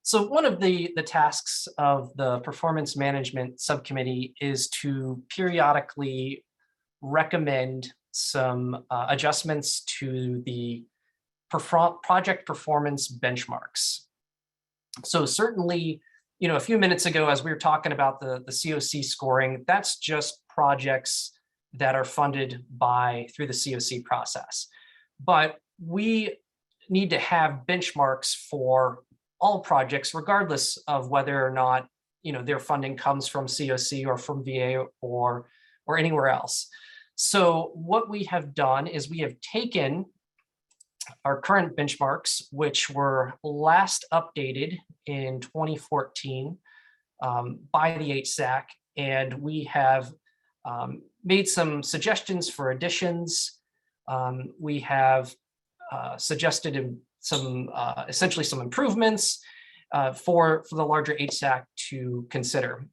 So one of the tasks of the Performance Management Subcommittee is to periodically recommend some adjustments to the project performance benchmarks. So certainly, you know, a few minutes ago, as we were talking about the COC scoring, that's just projects that are funded through the COC process. But we need to have benchmarks for all projects, regardless of whether or not, you know, their funding comes from COC or from VA or anywhere else. So what we have done is we have taken our current benchmarks, which were last updated in 2014 by the HSAC, and we have made some suggestions for additions. We have suggested some essentially some improvements for the larger HSAC to consider.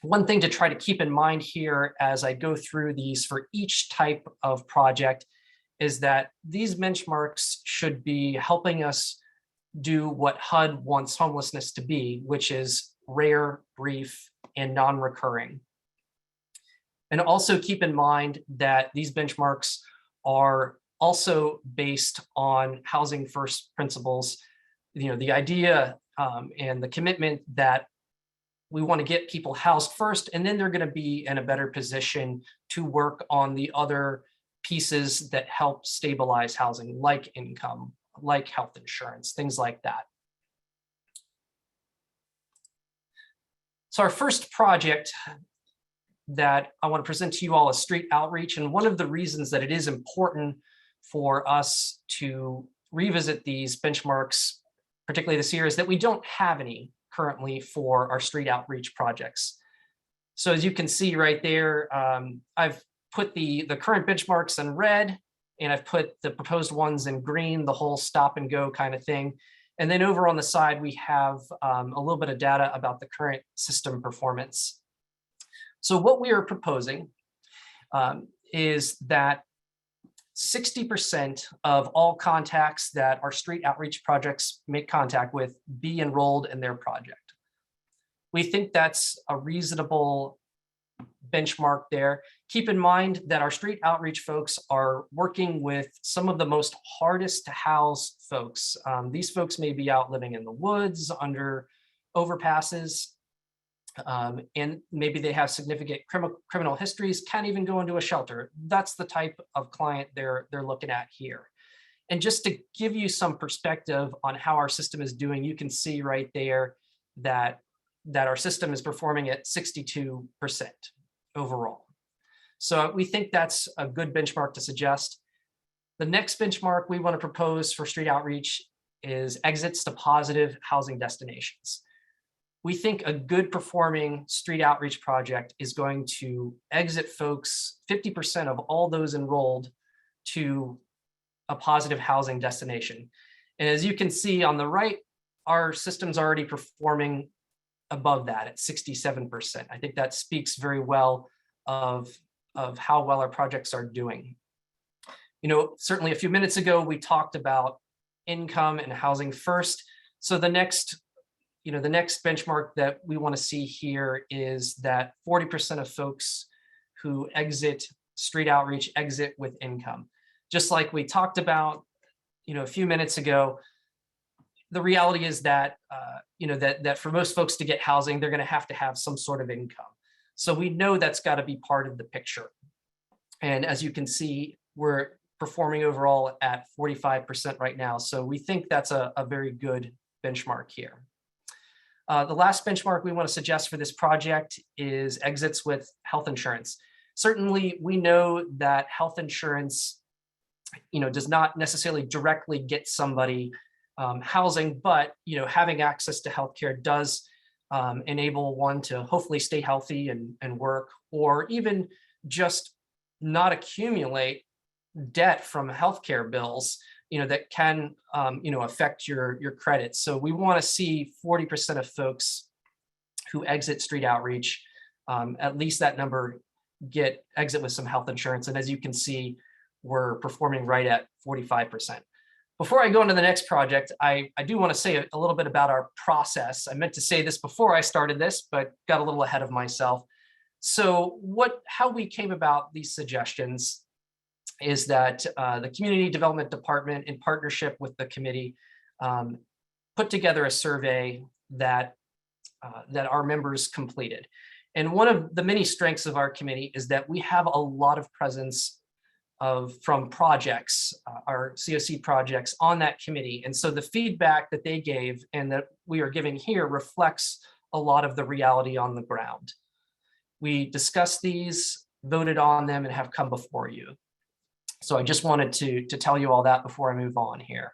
One thing to try to keep in mind here as I go through these for each type of project is that these benchmarks should be helping us do what HUD wants homelessness to be, which is rare, brief, and non-recurring. And also keep in mind that these benchmarks are also based on housing first principles. You know, the idea and the commitment that we want to get people housed first, and then they're going to be in a better position to work on the other pieces that help stabilize housing, like income, like health insurance, things like that. So our first project that I want to present to you all is street outreach. And one of the reasons that it is important for us to revisit these benchmarks, particularly this year, is that we don't have any currently for our street outreach projects. So as you can see right there, I've put the current benchmarks in red, and I've put the proposed ones in green, the whole stop and go kind of thing. And then over on the side, we have a little bit of data about the current system performance. So what we are proposing is that 60% of all contacts that our street outreach projects make contact with be enrolled in their project. We think that's a reasonable benchmark there. Keep in mind that our street outreach folks are working with some of the most hardest to house folks. These folks may be out living in the woods, under overpasses, and maybe they have significant criminal histories, can't even go into a shelter. That's the type of client they're looking at here. And just to give you some perspective on how our system is doing, you can see right there that our system is performing at 62% overall. So we think that's a good benchmark to suggest. The next benchmark we want to propose for street outreach is exits to positive housing destinations. We think a good performing street outreach project is going to exit folks, 50% of all those enrolled, to a positive housing destination. And as you can see on the right, our system's already performing above that at 67%. I think that speaks very well of how well our projects are doing. You know, certainly a few minutes ago, we talked about income and housing first. So the next benchmark that we want to see here is that 40% of folks who exit street outreach exit with income. Just like we talked about, a few minutes ago, the reality is that, that for most folks to get housing, they're going to have some sort of income. So we know that's got to be part of the picture. And as you can see, we're performing overall at 45% right now. So we think that's a very good benchmark here. The last benchmark we want to suggest for this project is exits with health insurance. Certainly, we know that health insurance, does not necessarily directly get somebody housing, but having access to healthcare does enable one to hopefully stay healthy and work, or even just not accumulate debt from healthcare bills, that can, affect your credit. So we want to see 40% of folks who exit street outreach, at least that number exit with some health insurance. And as you can see, we're performing right at 45%. Before I go into the next project, I do want to say a little bit about our process. I meant to say this before I started this, but got a little ahead of myself. So how we came about these suggestions is that the Community Development Department, in partnership with the committee, put together a survey that our members completed. And one of the many strengths of our committee is that we have a lot of presence from projects, our COC projects on that committee. And so the feedback that they gave and that we are giving here reflects a lot of the reality on the ground. We discussed these, voted on them, and have come before you. So I just wanted to tell you all that before I move on here.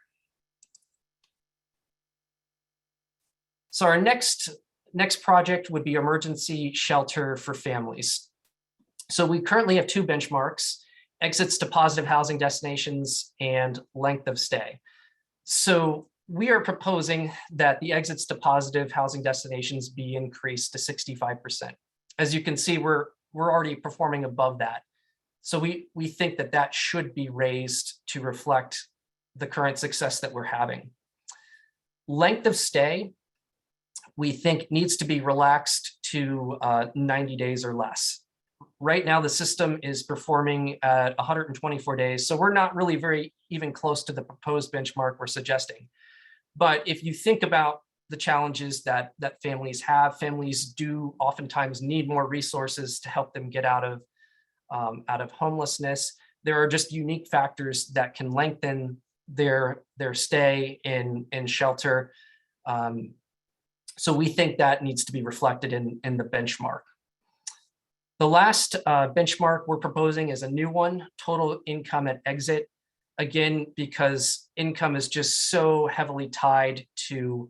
So our next project would be emergency shelter for families. So we currently have two benchmarks: exits to positive housing destinations and length of stay. So we are proposing that the exits to positive housing destinations be increased to 65%. As you can see, we're already performing above that. So we think that should be raised to reflect the current success that we're having. Length of stay, we think, needs to be relaxed to 90 days or less. Right now, the system is performing at 124 days, so we're not really very even close to the proposed benchmark we're suggesting. But if you think about the challenges that families have, families do oftentimes need more resources to help them get out of homelessness. there are just unique factors that can lengthen their stay in shelter. So we think that needs to be reflected in the benchmark. The last benchmark we're proposing is a new one, total income at exit. Again, because income is just so heavily tied to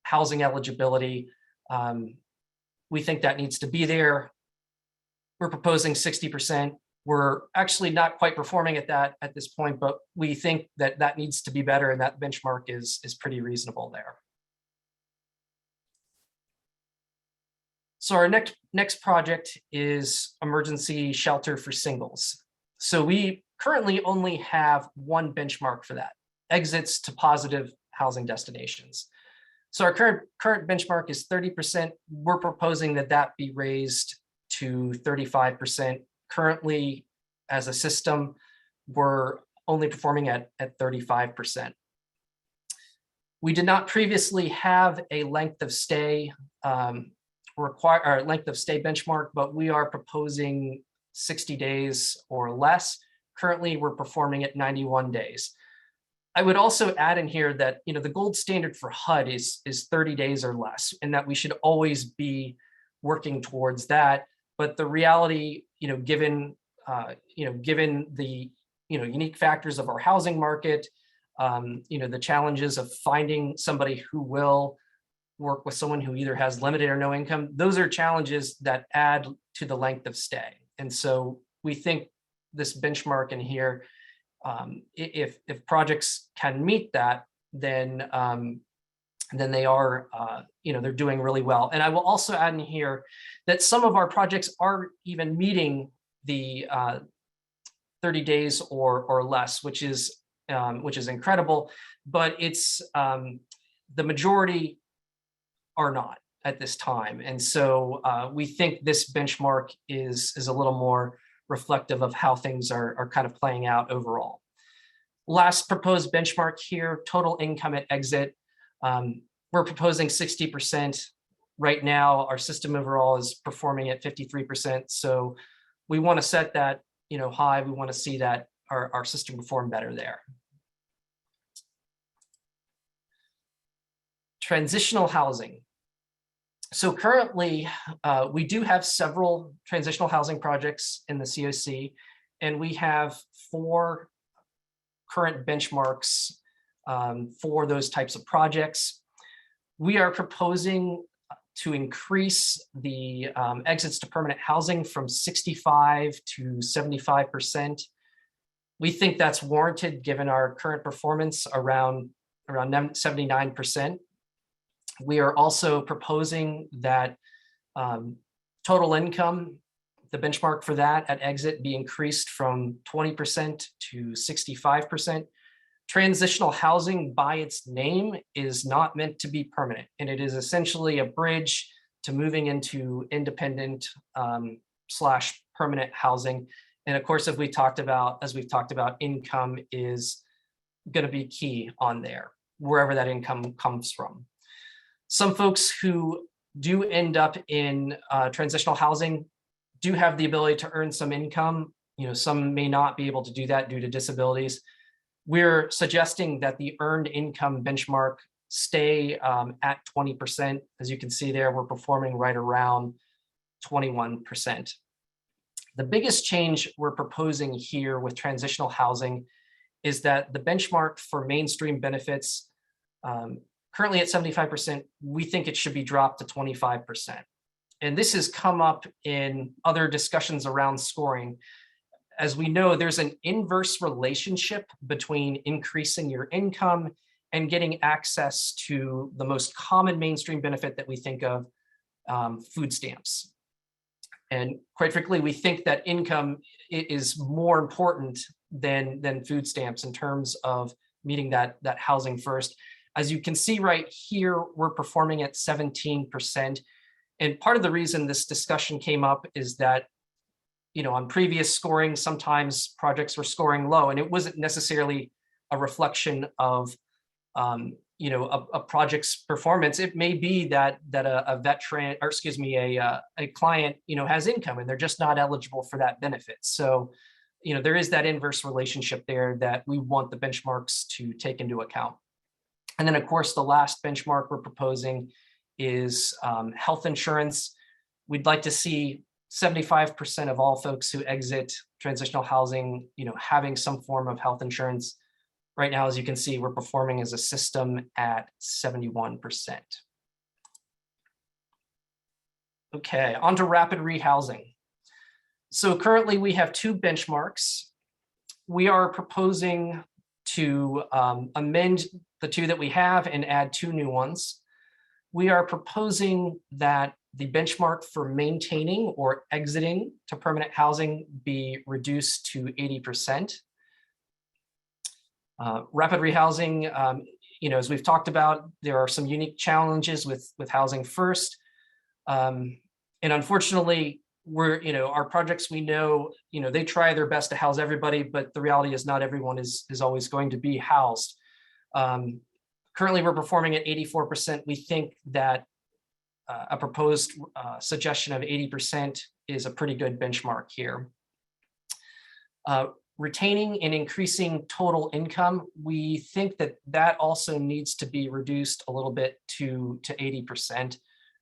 housing eligibility. We think that needs to be there. We're proposing 60%. We're actually not quite performing at that at this point, but we think that that needs to be better, and that benchmark is pretty reasonable there. So our next project is emergency shelter for singles. So we currently only have one benchmark for that, exits to positive housing destinations. So our current benchmark is 30%. We're proposing that that be raised to 35%. Currently, as a system, we're only performing at 35%. We did not previously have a length of stay length of stay benchmark, but we are proposing 60 days or less. Currently, we're performing at 91 days. I would also add in here that, you know, the gold standard for HUD is 30 days or less, and that we should always be working towards that. But the reality, you know, given the, you know, unique factors of our housing market, you know, the challenges of finding somebody who will work with someone who either has limited or no income, those are challenges that add to the length of stay. And so we think this benchmark in here, if projects can meet that, then they are, you know, they're doing really well. And I will also add in here that some of our projects are even meeting the 30 days or less, which is incredible, but it's the majority are not at this time. And so we think this benchmark is a little more reflective of how things are kind of playing out overall. Last proposed benchmark here, total income at exit. We're proposing 60%. Right now, our system overall is performing at 53%. So we want to set that, you know, high. We want to see that our system perform better there. Transitional housing. So currently, we do have several transitional housing projects in the COC, and we have 4 current benchmarks for those types of projects. We are proposing to increase the exits to permanent housing from 65 to 75%. We think that's warranted given our current performance around 79%. We are also proposing that total income, the benchmark for that at exit, be increased from 20% to 65%. Transitional housing by its name is not meant to be permanent, and it is essentially a bridge to moving into independent slash permanent housing. And of course, as we've talked about, income is going to be key on there, wherever that income comes from. Some folks who do end up in transitional housing do have the ability to earn some income. You know, some may not be able to do that due to disabilities. We're suggesting that the earned income benchmark stay at 20%. As you can see there, we're performing right around 21%. The biggest change we're proposing here with transitional housing is that the benchmark for mainstream benefits, currently at 75%, we think it should be dropped to 25%. And this has come up in other discussions around scoring. As we know, there's an inverse relationship between increasing your income and getting access to the most common mainstream benefit that we think of, food stamps. And quite frankly, we think that income is more important than food stamps in terms of meeting that housing first. As you can see right here, we're performing at 17%. And part of the reason this discussion came up is that, you know, on previous scoring, sometimes projects were scoring low, and it wasn't necessarily a reflection of, you know, a project's performance. It may be that a veteran, or excuse me, a client, you know, has income and they're just not eligible for that benefit. So there is that inverse relationship there that we want the benchmarks to take into account. And then, of course, the last benchmark we're proposing is health insurance. We'd like to see 75% of all folks who exit transitional housing, having some form of health insurance. Right now, as you can see, we're performing as a system at 71%. Okay, on to rapid rehousing. So currently we have 2 benchmarks. We are proposing to amend the 2 that we have and add 2 new ones. We are proposing that the benchmark for maintaining or exiting to permanent housing be reduced to 80%. Rapid rehousing, as we've talked about, there are some unique challenges with housing first. And unfortunately, our projects, we know, they try their best to house everybody, but the reality is not everyone is always going to be housed. Currently, we're performing at 84%. We think that a proposed suggestion of 80% is a pretty good benchmark here. Retaining and increasing total income, we think that also needs to be reduced a little bit to 80%.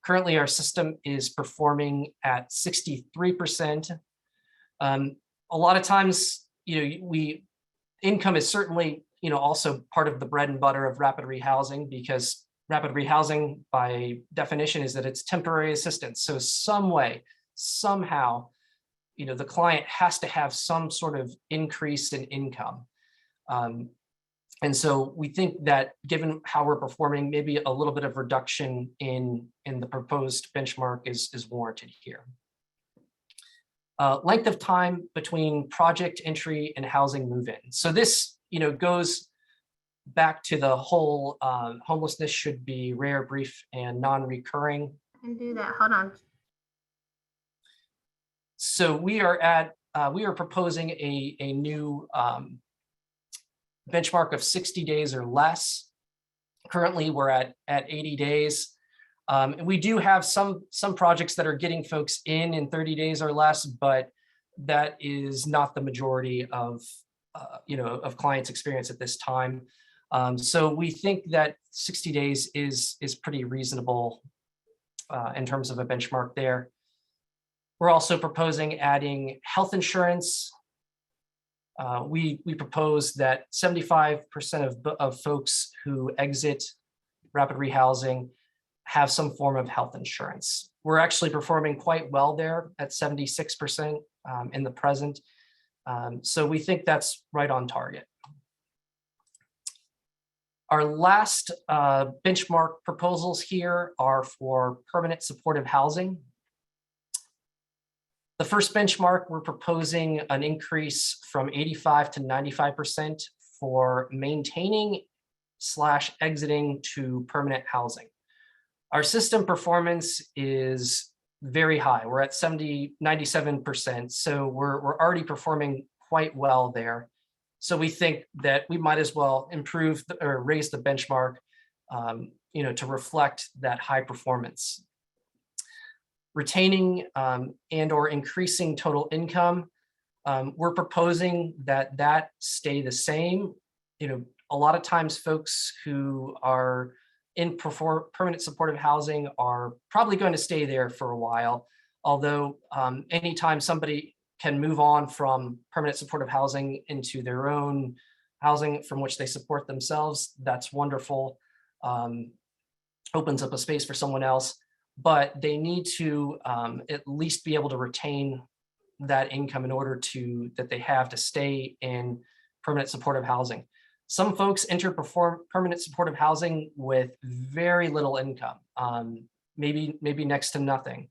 Currently, our system is performing at 63%. A lot of times, income is certainly, also part of the bread and butter of rapid rehousing, because rapid rehousing, by definition, is that it's temporary assistance. So some way, somehow, the client has to have some sort of increase in income. And so we think that given how we're performing, maybe a little bit of reduction in the proposed benchmark is warranted here. Length of time between project entry and housing move-in. So this, goes back to the whole homelessness should be rare, brief, and non-recurring. I can do that. Hold on. So we are proposing a new benchmark of 60 days or less. Currently, we're at 80 days. And we do have some projects that are getting folks in 30 days or less, but that is not the majority of clients' experience at this time. So we think that 60 days is pretty reasonable in terms of a benchmark there. We're also proposing adding health insurance. We propose that 75% of folks who exit rapid rehousing have some form of health insurance. We're actually performing quite well there at 76% in the present. So we think that's right on target. Our last benchmark proposals here are for permanent supportive housing. The first benchmark, we're proposing an increase from 85 to 95% for maintaining / exiting to permanent housing. Our system performance is very high. We're at 97%. So we're already performing quite well there. So we think that we might as well improve or raise the benchmark, to reflect that high performance. Retaining and or increasing total income, we're proposing that stay the same. A lot of times folks who are in permanent supportive housing are probably going to stay there for a while. Although anytime somebody can move on from permanent supportive housing into their own housing from which they support themselves, that's wonderful. Opens up a space for someone else. But they need to at least be able to retain that income in order that they have to stay in permanent supportive housing. Some folks enter permanent supportive housing with very little income, maybe next to nothing.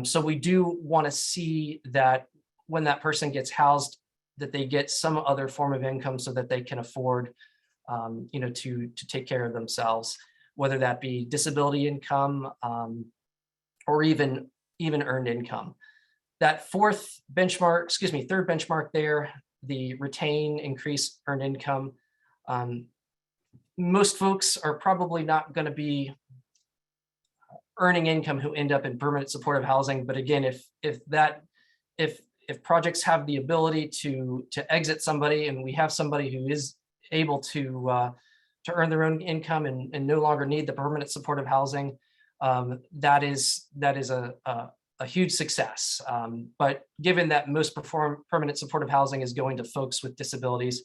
So we do want to see that when that person gets housed, that they get some other form of income so that they can afford, to take care of themselves, whether that be disability income or even earned income. That third benchmark there, the retain, increase, earned income. Most folks are probably not going to be earning income who end up in permanent supportive housing. But again, if if projects have the ability to exit somebody, and we have somebody who is able to earn their own income and no longer need the permanent supportive housing, that is a huge success. But given that most permanent supportive housing is going to folks with disabilities,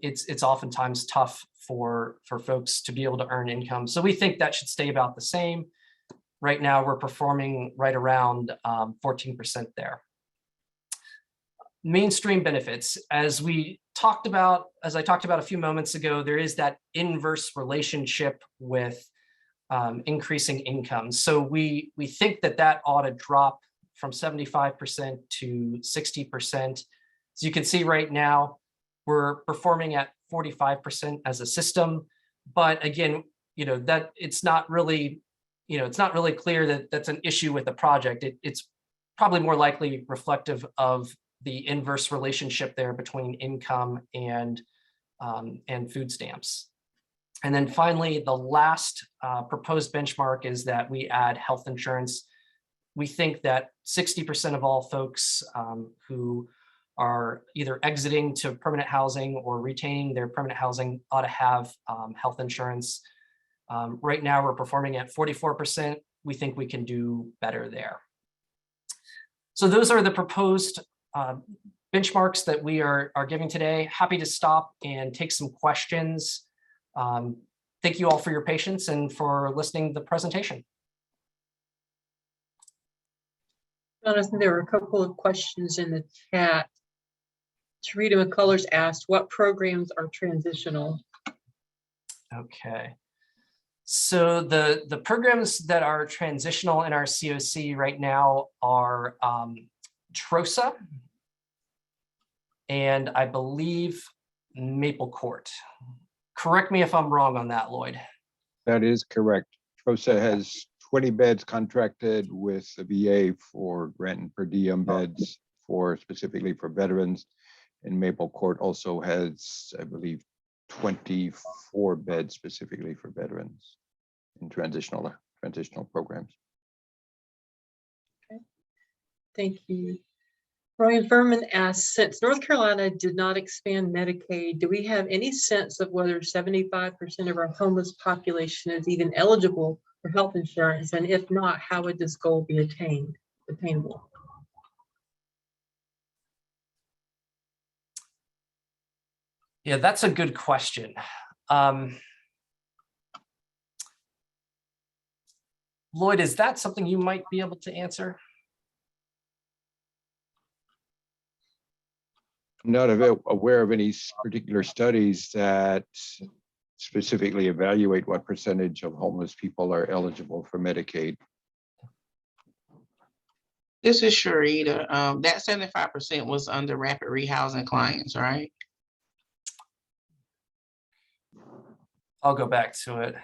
it's oftentimes tough for folks to be able to earn income. So we think that should stay about the same. Right now, we're performing right around 14% there. Mainstream benefits, as I talked about a few moments ago, there is that inverse relationship with increasing income. So we think that ought to drop from 75% to 60%. As you can see right now, we're performing at 45% as a system. But again, that it's not really clear that that's an issue with the project. It's probably more likely reflective of the inverse relationship there between income and food stamps. And then finally, the last proposed benchmark is that we add health insurance. We think that 60% of all folks who are either exiting to permanent housing or retaining their permanent housing ought to have health insurance. Right now, we're performing at 44%. We think we can do better there. So those are the proposed benchmarks that we are giving today. Happy to stop and take some questions. Thank you all for your patience and for listening to the presentation. Jonathan, there were a couple of questions in the chat. Tarita McCullers asked, what programs are transitional? Okay. So the programs that are transitional in our COC right now are TROSA, and I believe Maple Court. Correct me if I'm wrong on that, Lloyd. That is correct. TROSA has 20 beds contracted with the VA for granting per diem beds specifically for veterans. And Maple Court also has, I believe, 24 beds specifically for veterans in transitional programs. Okay. Thank you. Brian Furman asks, since North Carolina did not expand Medicaid, do we have any sense of whether 75% of our homeless population is even eligible for health insurance? And if not, how would this goal be attainable? Yeah, that's a good question. Lloyd, is that something you might be able to answer? I'm not aware of any particular studies that specifically evaluate what percentage of homeless people are eligible for Medicaid. This is Sharita. That 75% was under rapid rehousing clients, right? I'll go back to it.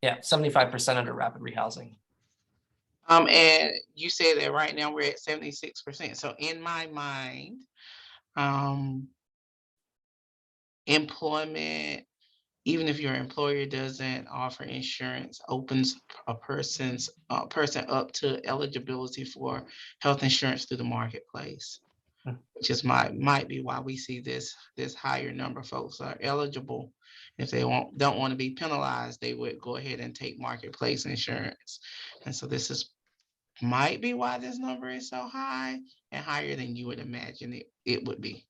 Yeah, 75% under rapid rehousing. And you said that right now we're at 76%. So in my mind, employment, even if your employer doesn't offer insurance, opens a person up to eligibility for health insurance through the marketplace, which is might be why we see this higher number of folks are eligible. If they don't want to be penalized, they would go ahead and take marketplace insurance. And so might be why this number is so high and higher than you would imagine it would be.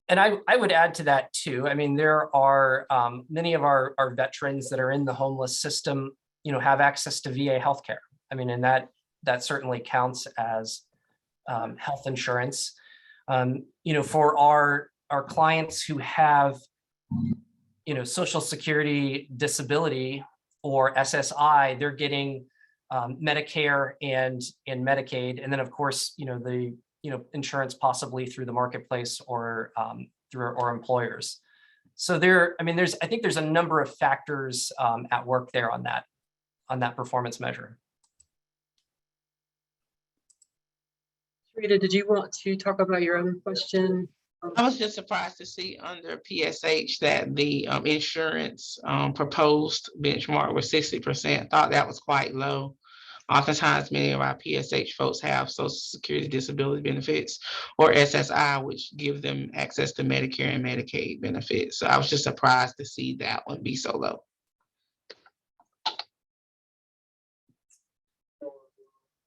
And I would add to that too. I mean, there are many of our veterans that are in the homeless system, have access to VA healthcare. I mean, and that certainly counts as health insurance. For our clients who have, Social Security, disability, or SSI, they're getting Medicare and Medicaid, and then of course, the insurance possibly through the marketplace or through our employers. So I think there's a number of factors at work there on that performance measure. Rita, did you want to talk about your own question? I was just surprised to see under PSH that the insurance proposed benchmark was 60%. Thought that was quite low. Oftentimes, many of our PSH folks have Social Security disability benefits or SSI, which give them access to Medicare and Medicaid benefits. So I was just surprised to see that one be so low.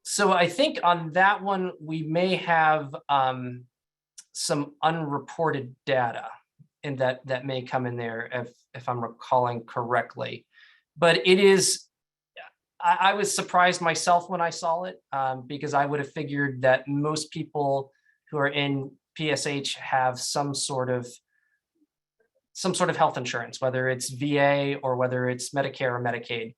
So I think on that one, we may have some unreported data, and that may come in there if I'm recalling correctly. But it is, I was surprised myself when I saw it, because I would have figured that most people who are in PSH have some sort of health insurance, whether it's VA or whether it's Medicare or Medicaid.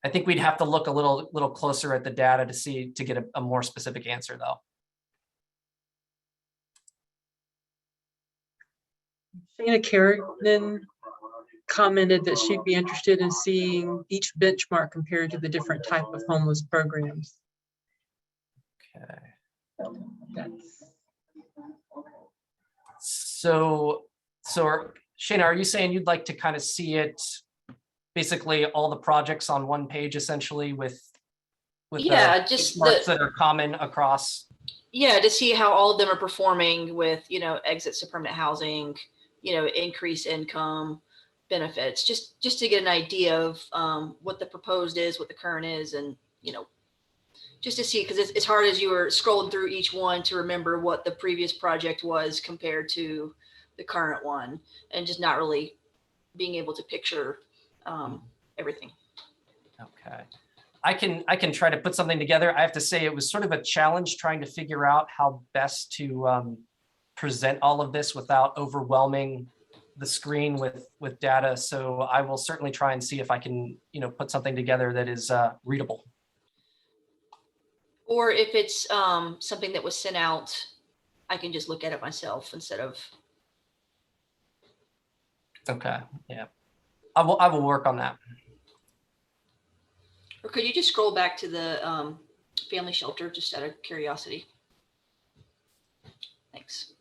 I think we'd have to look a little closer at the data to get a more specific answer, though. Shana Carrigan commented that she'd be interested in seeing each benchmark compared to the different type of homeless programs. Okay. That's So Shana, are you saying you'd like to kind of see it, basically all the projects on one page, essentially with Yeah, just marks that are common across? Yeah, to see how all of them are performing with, exits to permanent housing, increased income, benefits, just to get an idea of what the proposed is, what the current is, and, just to see, because it's hard as you were scrolling through each one to remember what the previous project was compared to the current one, and just not really being able to picture everything. Okay. I can try to put something together. I have to say it was sort of a challenge trying to figure out how best to present all of this without overwhelming the screen with data. So I will certainly try and see if I can, put something together that is readable. Or if it's something that was sent out, I can just look at it myself instead of. Okay. Yeah. I will work on that. Or could you just scroll back to the family shelter, just out of curiosity? Thanks.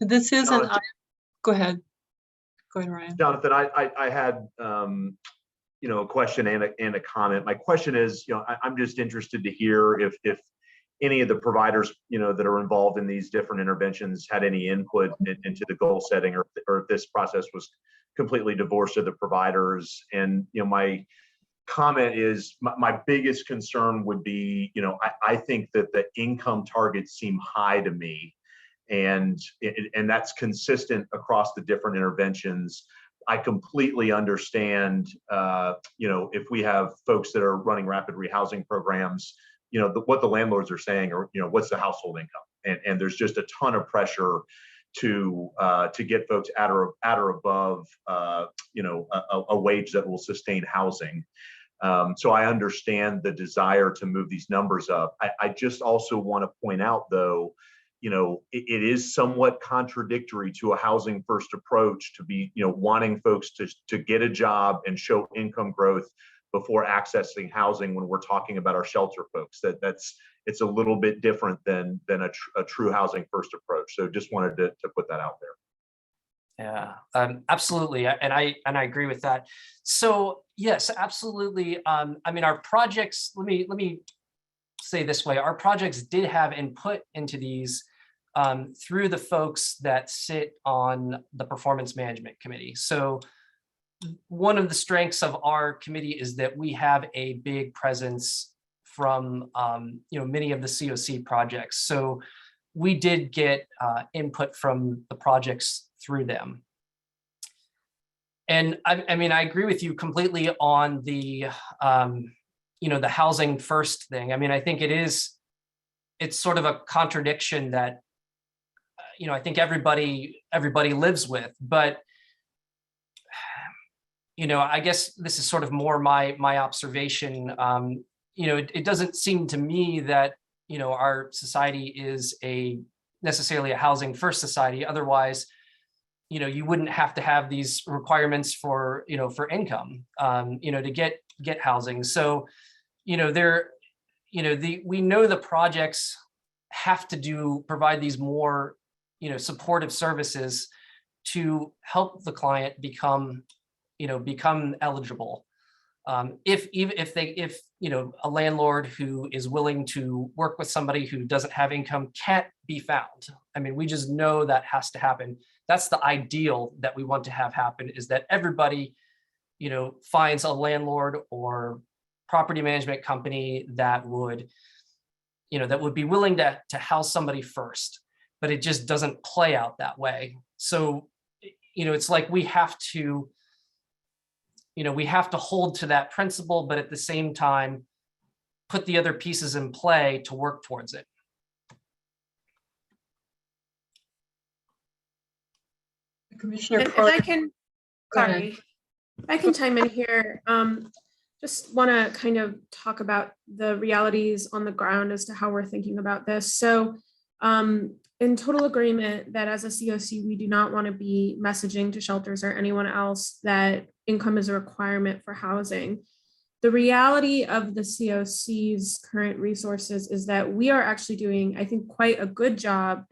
this is an. Go ahead. Go ahead, Ryan. Jonathan, I had a question and a comment. My question is, I'm just interested to hear if any of the providers, that are involved in these different interventions had any input into the goal setting, or if this process was completely divorced of the providers. And, my comment is my biggest concern would be, I think that the income targets seem high to me, and that's consistent across the different interventions. I completely understand, if we have folks that are running rapid rehousing programs, what the landlords are saying, or, what's the household income, and there's just a ton of pressure to get folks at or above, a wage that will sustain housing. So I understand the desire to move these numbers up. I just also want to point out, though, it is somewhat contradictory to a housing first approach to be, wanting folks to get a job and show income growth before accessing housing when we're talking about our shelter folks. It's a little bit different than a true housing first approach. So just wanted to put that out there. Yeah, absolutely. And I agree with that. So yes, absolutely. I mean, our projects, let me say this way, our projects did have input into these through the folks that sit on the performance management committee. So one of the strengths of our committee is that we have a big presence from many of the COC projects. So we did get input from the projects through them. And I mean, I agree with you completely on the the housing first thing. I mean, I think it's sort of a contradiction that I think everybody lives with, but I guess this is sort of more my observation. It doesn't seem to me that our society is necessarily a housing first society. Otherwise, you wouldn't have to have these requirements for, for income, to get housing. So, we know the projects have to provide these more, supportive services to help the client become eligible. If a landlord who is willing to work with somebody who doesn't have income can't be found. I mean, we just know that has to happen. That's the ideal that we want to have happen, is that everybody, finds a landlord or property management company that would be willing to house somebody first, but it just doesn't play out that way. So, it's like we have to hold to that principle, but at the same time, put the other pieces in play to work towards it. Commissioner If Carter, I can, go ahead. sorry, if I can chime in here, just want to kind of talk about the realities on the ground as to how we're thinking about this. So in total agreement that as a COC, we do not want to be messaging to shelters or anyone else that income is a requirement for housing. The reality of the COC's current resources is that we are actually doing, I think, quite a good job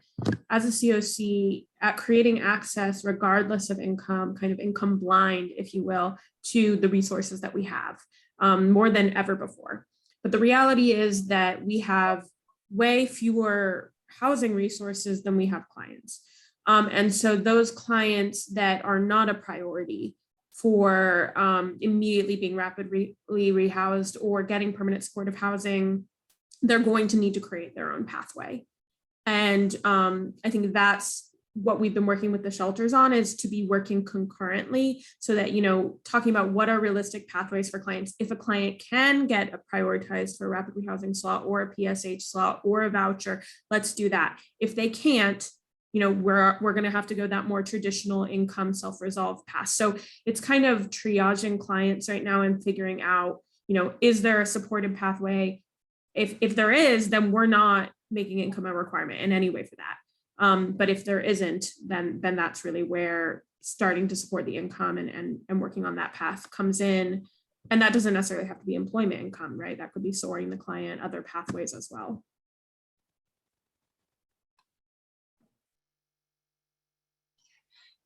as a COC at creating access regardless of income, kind of income blind, if you will, to the resources that we have, more than ever before. But the reality is that we have way fewer housing resources than we have clients. And so those clients that are not a priority for immediately being rapidly rehoused or getting permanent supportive housing, they're going to need to create their own pathway. And I think that's what we've been working with the shelters on, is to be working concurrently so that, talking about what are realistic pathways for clients. If a client can get a prioritized for a rapid rehousing slot or a PSH slot or a voucher, let's do that. If they can't, we're going to have to go that more traditional income self-resolve path. So it's kind of triaging clients right now and figuring out, is there a supported pathway? If there is, then we're not making income a requirement in any way for that. But if there isn't, then that's really where starting to support the income and working on that path comes in. And that doesn't necessarily have to be employment income, right? That could be soaring the client other pathways as well.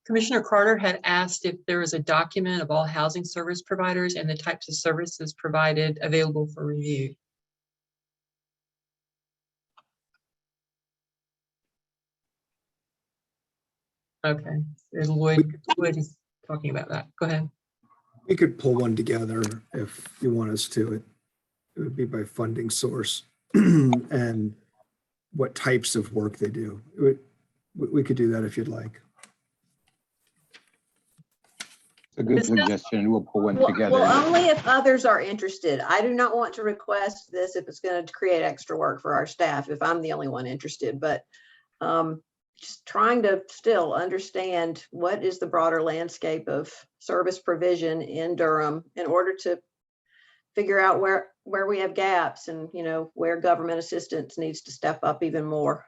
Commissioner Carter had asked if there was a document of all housing service providers and the types of services provided available for review. Okay, Lloyd is talking about that. Go ahead. We could pull one together if you want us to. It would be by funding source and what types of work they do. We could do that if you'd like. A good suggestion. We'll pull one together. Well, only if others are interested. I do not want to request this if it's going to create extra work for our staff, if I'm the only one interested, but just trying to still understand what is the broader landscape of service provision in Durham in order to figure out where we have gaps and, where government assistance needs to step up even more.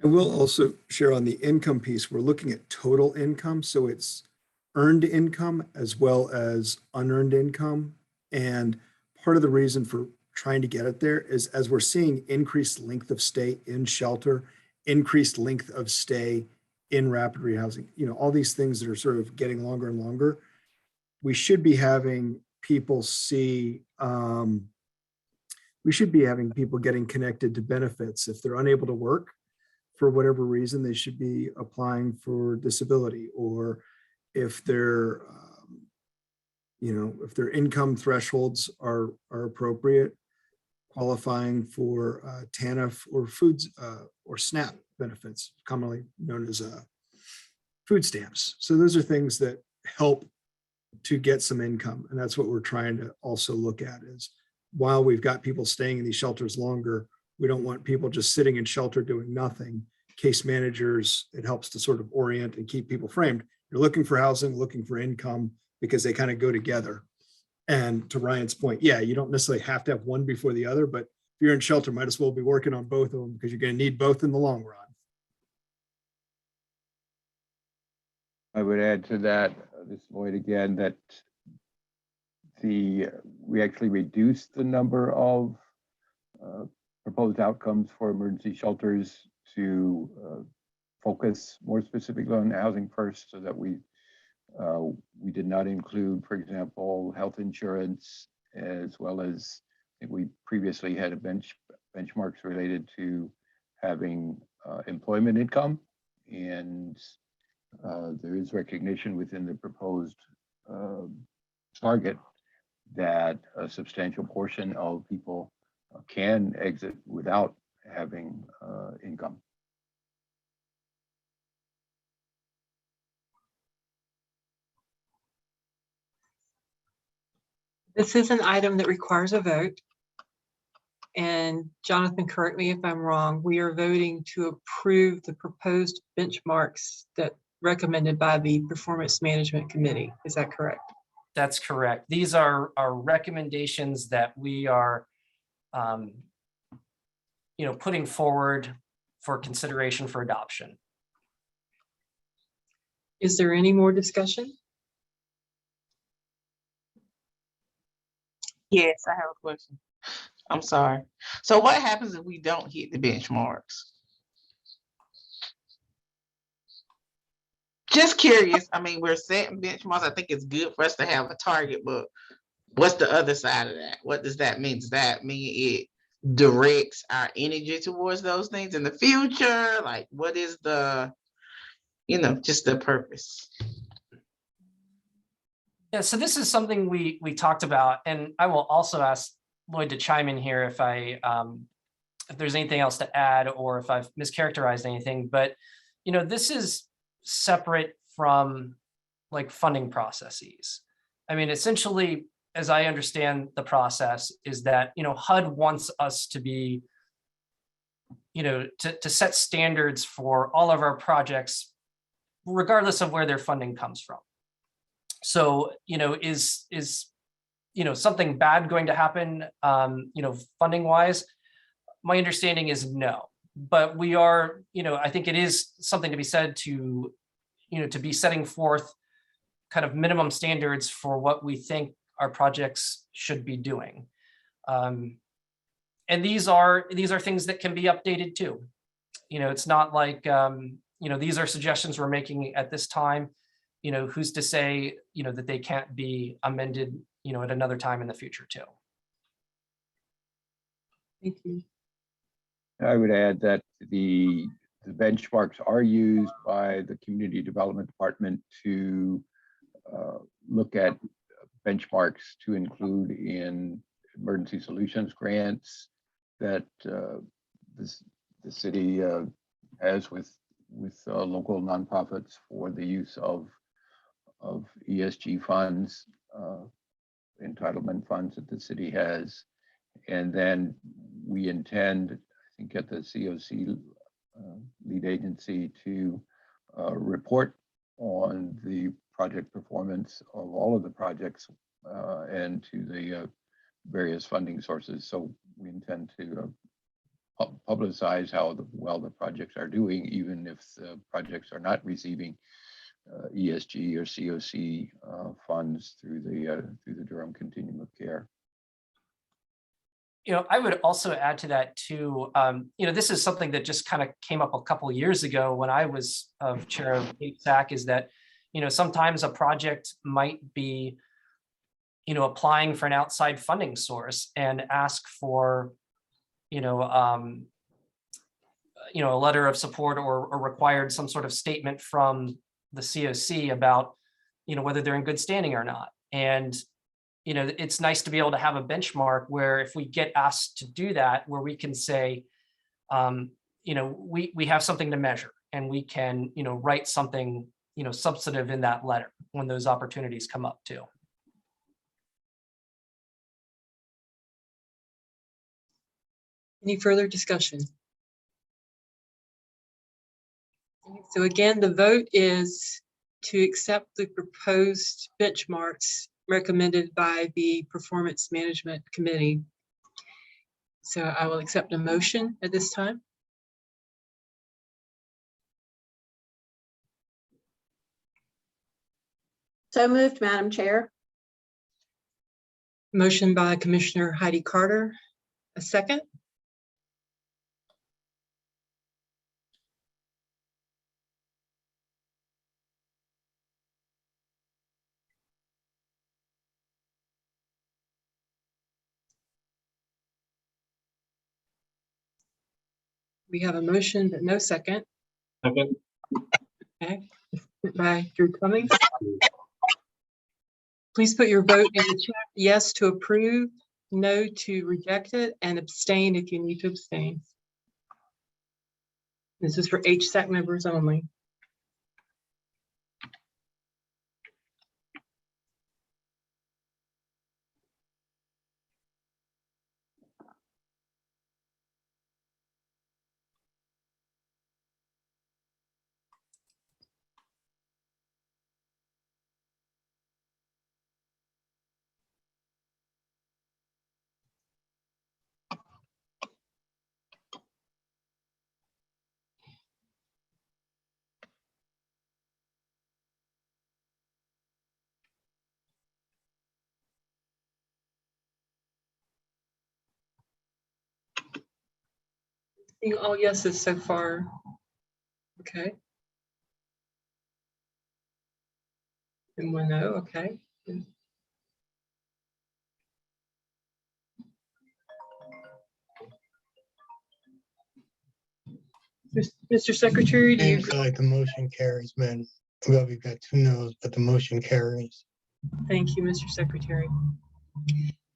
And we'll also share on the income piece. We're looking at total income. So it's earned income as well as unearned income. And part of the reason for trying to get it there is, as we're seeing increased length of stay in shelter, increased length of stay in rapid rehousing, all these things that are sort of getting longer and longer, we should be having people getting connected to benefits. If they're unable to work for whatever reason, they should be applying for disability, or if their income thresholds are appropriate, qualifying for TANF or foods or SNAP benefits, commonly known as food stamps. So those are things that help to get some income. And that's what we're trying to also look at, is while we've got people staying in these shelters longer, we don't want people just sitting in shelter doing nothing. Case managers, it helps to sort of orient and keep people framed. You're looking for housing, looking for income, because they kind of go together. And to Ryan's point, yeah, you don't necessarily have to have one before the other, but if you're in shelter, might as well be working on both of them, because you're going to need both in the long run. I would add to that, this Lloyd again, that we actually reduced the number of proposed outcomes for emergency shelters to focus more specifically on housing first, so that we did not include, for example, health insurance, as well as I think we previously had benchmarks related to having employment income, and there is recognition within the proposed target that a substantial portion of people can exit without having income. This is an item that requires a vote. And Jonathan, correct me if I'm wrong, we are voting to approve the proposed benchmarks that recommended by the Performance Management Committee. Is that correct? That's correct. These are our recommendations that we are putting forward for consideration for adoption. Is there any more discussion? Yes, I have a question. I'm sorry. So what happens if we don't hit the benchmarks? Just curious. I mean, we're setting benchmarks. I think it's good for us to have a target, but what's the other side of that? What does that mean? Does that mean it directs our energy towards those things in the future? Like, what is the, just the purpose? Yeah, so this is something we talked about, and I will also ask Lloyd to chime in here if there's anything else to add or if I've mischaracterized anything. But this is separate from like funding processes. I mean, essentially, as I understand the process, is that HUD wants us to be, to set standards for all of our projects, regardless of where their funding comes from. So, is something bad going to happen, funding wise? My understanding is no, but we are, I think it is something to be said to, to be setting forth kind of minimum standards for what we think our projects should be doing. And these are things that can be updated too. It's not like, these are suggestions we're making at this time. Who's to say, that they can't be amended, at another time in the future too. Thank you. I would add that the benchmarks are used by the Community Development Department to look at benchmarks to include in emergency solutions grants that the city has with local nonprofits for the use of ESG funds, entitlement funds that the city has. And then we intend, I think, at the COC lead agency to report on the project performance of all of the projects and to the various funding sources. So we intend to publicize how well the projects are doing, even if the projects are not receiving ESG or COC funds through the Durham Continuum of Care. I would also add to that too. This is something that just kind of came up a couple of years ago when I was chair of HSAC. Is that sometimes a project might be applying for an outside funding source and ask for a letter of support or required some sort of statement from the COC about whether they're in good standing or not. And it's nice to be able to have a benchmark where if we get asked to do that, where we can say, we have something to measure and we can, write something, substantive in that letter when those opportunities come up too. Any further discussion? So again, the vote is to accept the proposed benchmarks recommended by the Performance Management Committee. So I will accept a motion at this time. So moved, Madam Chair. Motion by Commissioner Heidi Carter. A second? We have a motion, but no second. Second. Okay, by Drew Cummings. Please put your vote in the chat. Yes to approve, no to reject it, and abstain if you need to abstain. This is for HSAC members only. Seeing all yeses so far. Okay. And one no, okay. Mr. Secretary, do you? Seems like the motion carries, man. Well, we've got 2 no's, but the motion carries. Thank you, Mr. Secretary.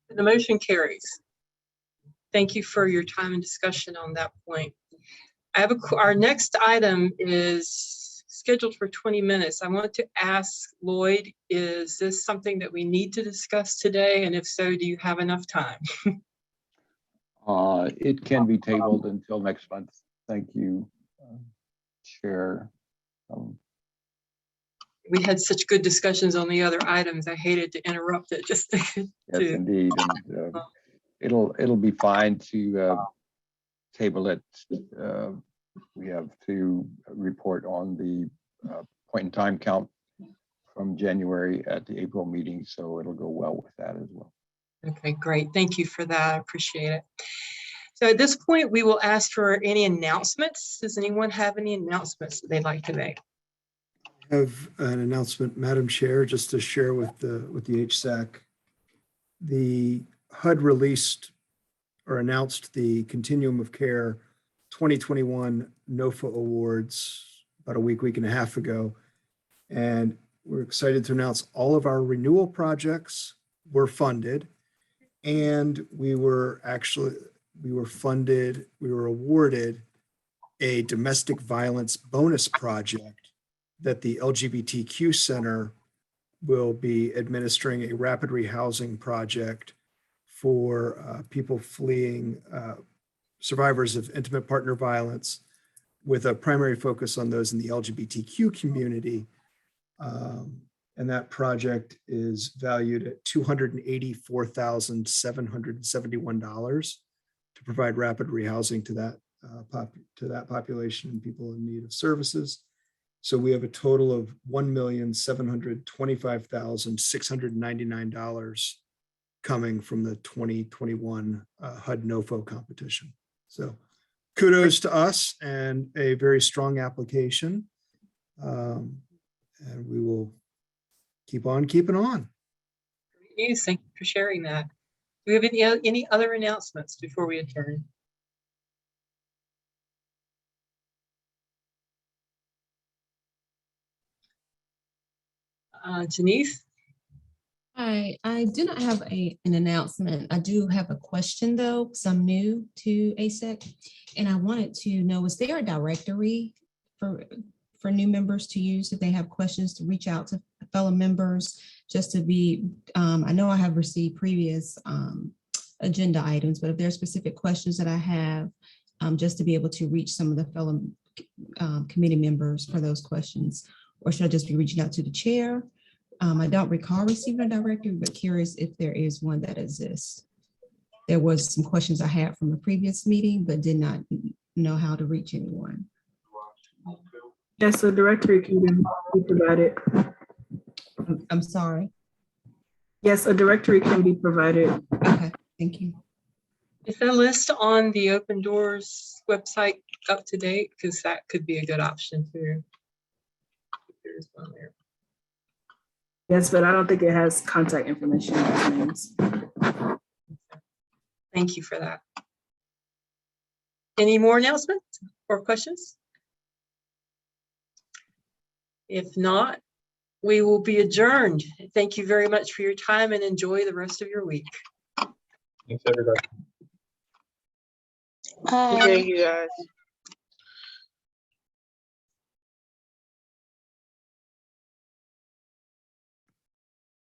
The motion carries. Thank you for your time and discussion on that point. I have our next item is scheduled for 20 minutes. I want to ask Lloyd, is this something that we need to discuss today? And if so, do you have enough time? It can be tabled until next month. Thank you, Chair. We had such good discussions on the other items. I hated to interrupt it just to. Yes, indeed. And, it'll be fine to table it. We have to report on the point in time count from January at the April meeting, so it'll go well with that as well. Okay, great. Thank you for that. I appreciate it. So at this point, we will ask for any announcements. Does anyone have any announcements that they'd like to make? I have an announcement, Madam Chair, just to share with the HSAC. The HUD released or announced the Continuum of Care 2021 NOFA Awards about a week and a half ago. And we're excited to announce all of our renewal projects were funded. And we were awarded a domestic violence bonus project that the LGBTQ Center will be administering, a rapid rehousing project for people fleeing, survivors of intimate partner violence, with a primary focus on those in the LGBTQ community. And that project is valued at $284,771 to provide rapid rehousing to that population and people in need of services. So we have a total of $1,725,699 coming from the 2021 HUD NOFO competition. So kudos to us and a very strong application. And we will keep on keeping on. Yes, thank you for sharing that. Do we have any other announcements before we adjourn? Janice? Hi, I do not have an announcement. I do have a question though, because I'm new to HSAC, and I wanted to know, is there a directory for new members to use if they have questions, to reach out to fellow members, just to be, I know I have received previous agenda items, but if there are specific questions that I have, just to be able to reach some of the fellow committee members for those questions, or should I just be reaching out to the chair? I don't recall receiving a directory, but curious if there is one that exists. There was some questions I had from a previous meeting, but did not know how to reach anyone. Yes, the directory can be provided. I'm sorry. Yes, a directory can be provided. Okay, thank you. Is that list on the Open Doors website up to date? Because that could be a good option too. There's one there. Yes, but I don't think it has contact information. Thank you for that. Any more announcements or questions? If not, we will be adjourned. Thank you very much for your time and enjoy the rest of your week. Thanks, everybody. Bye. Thank you, guys.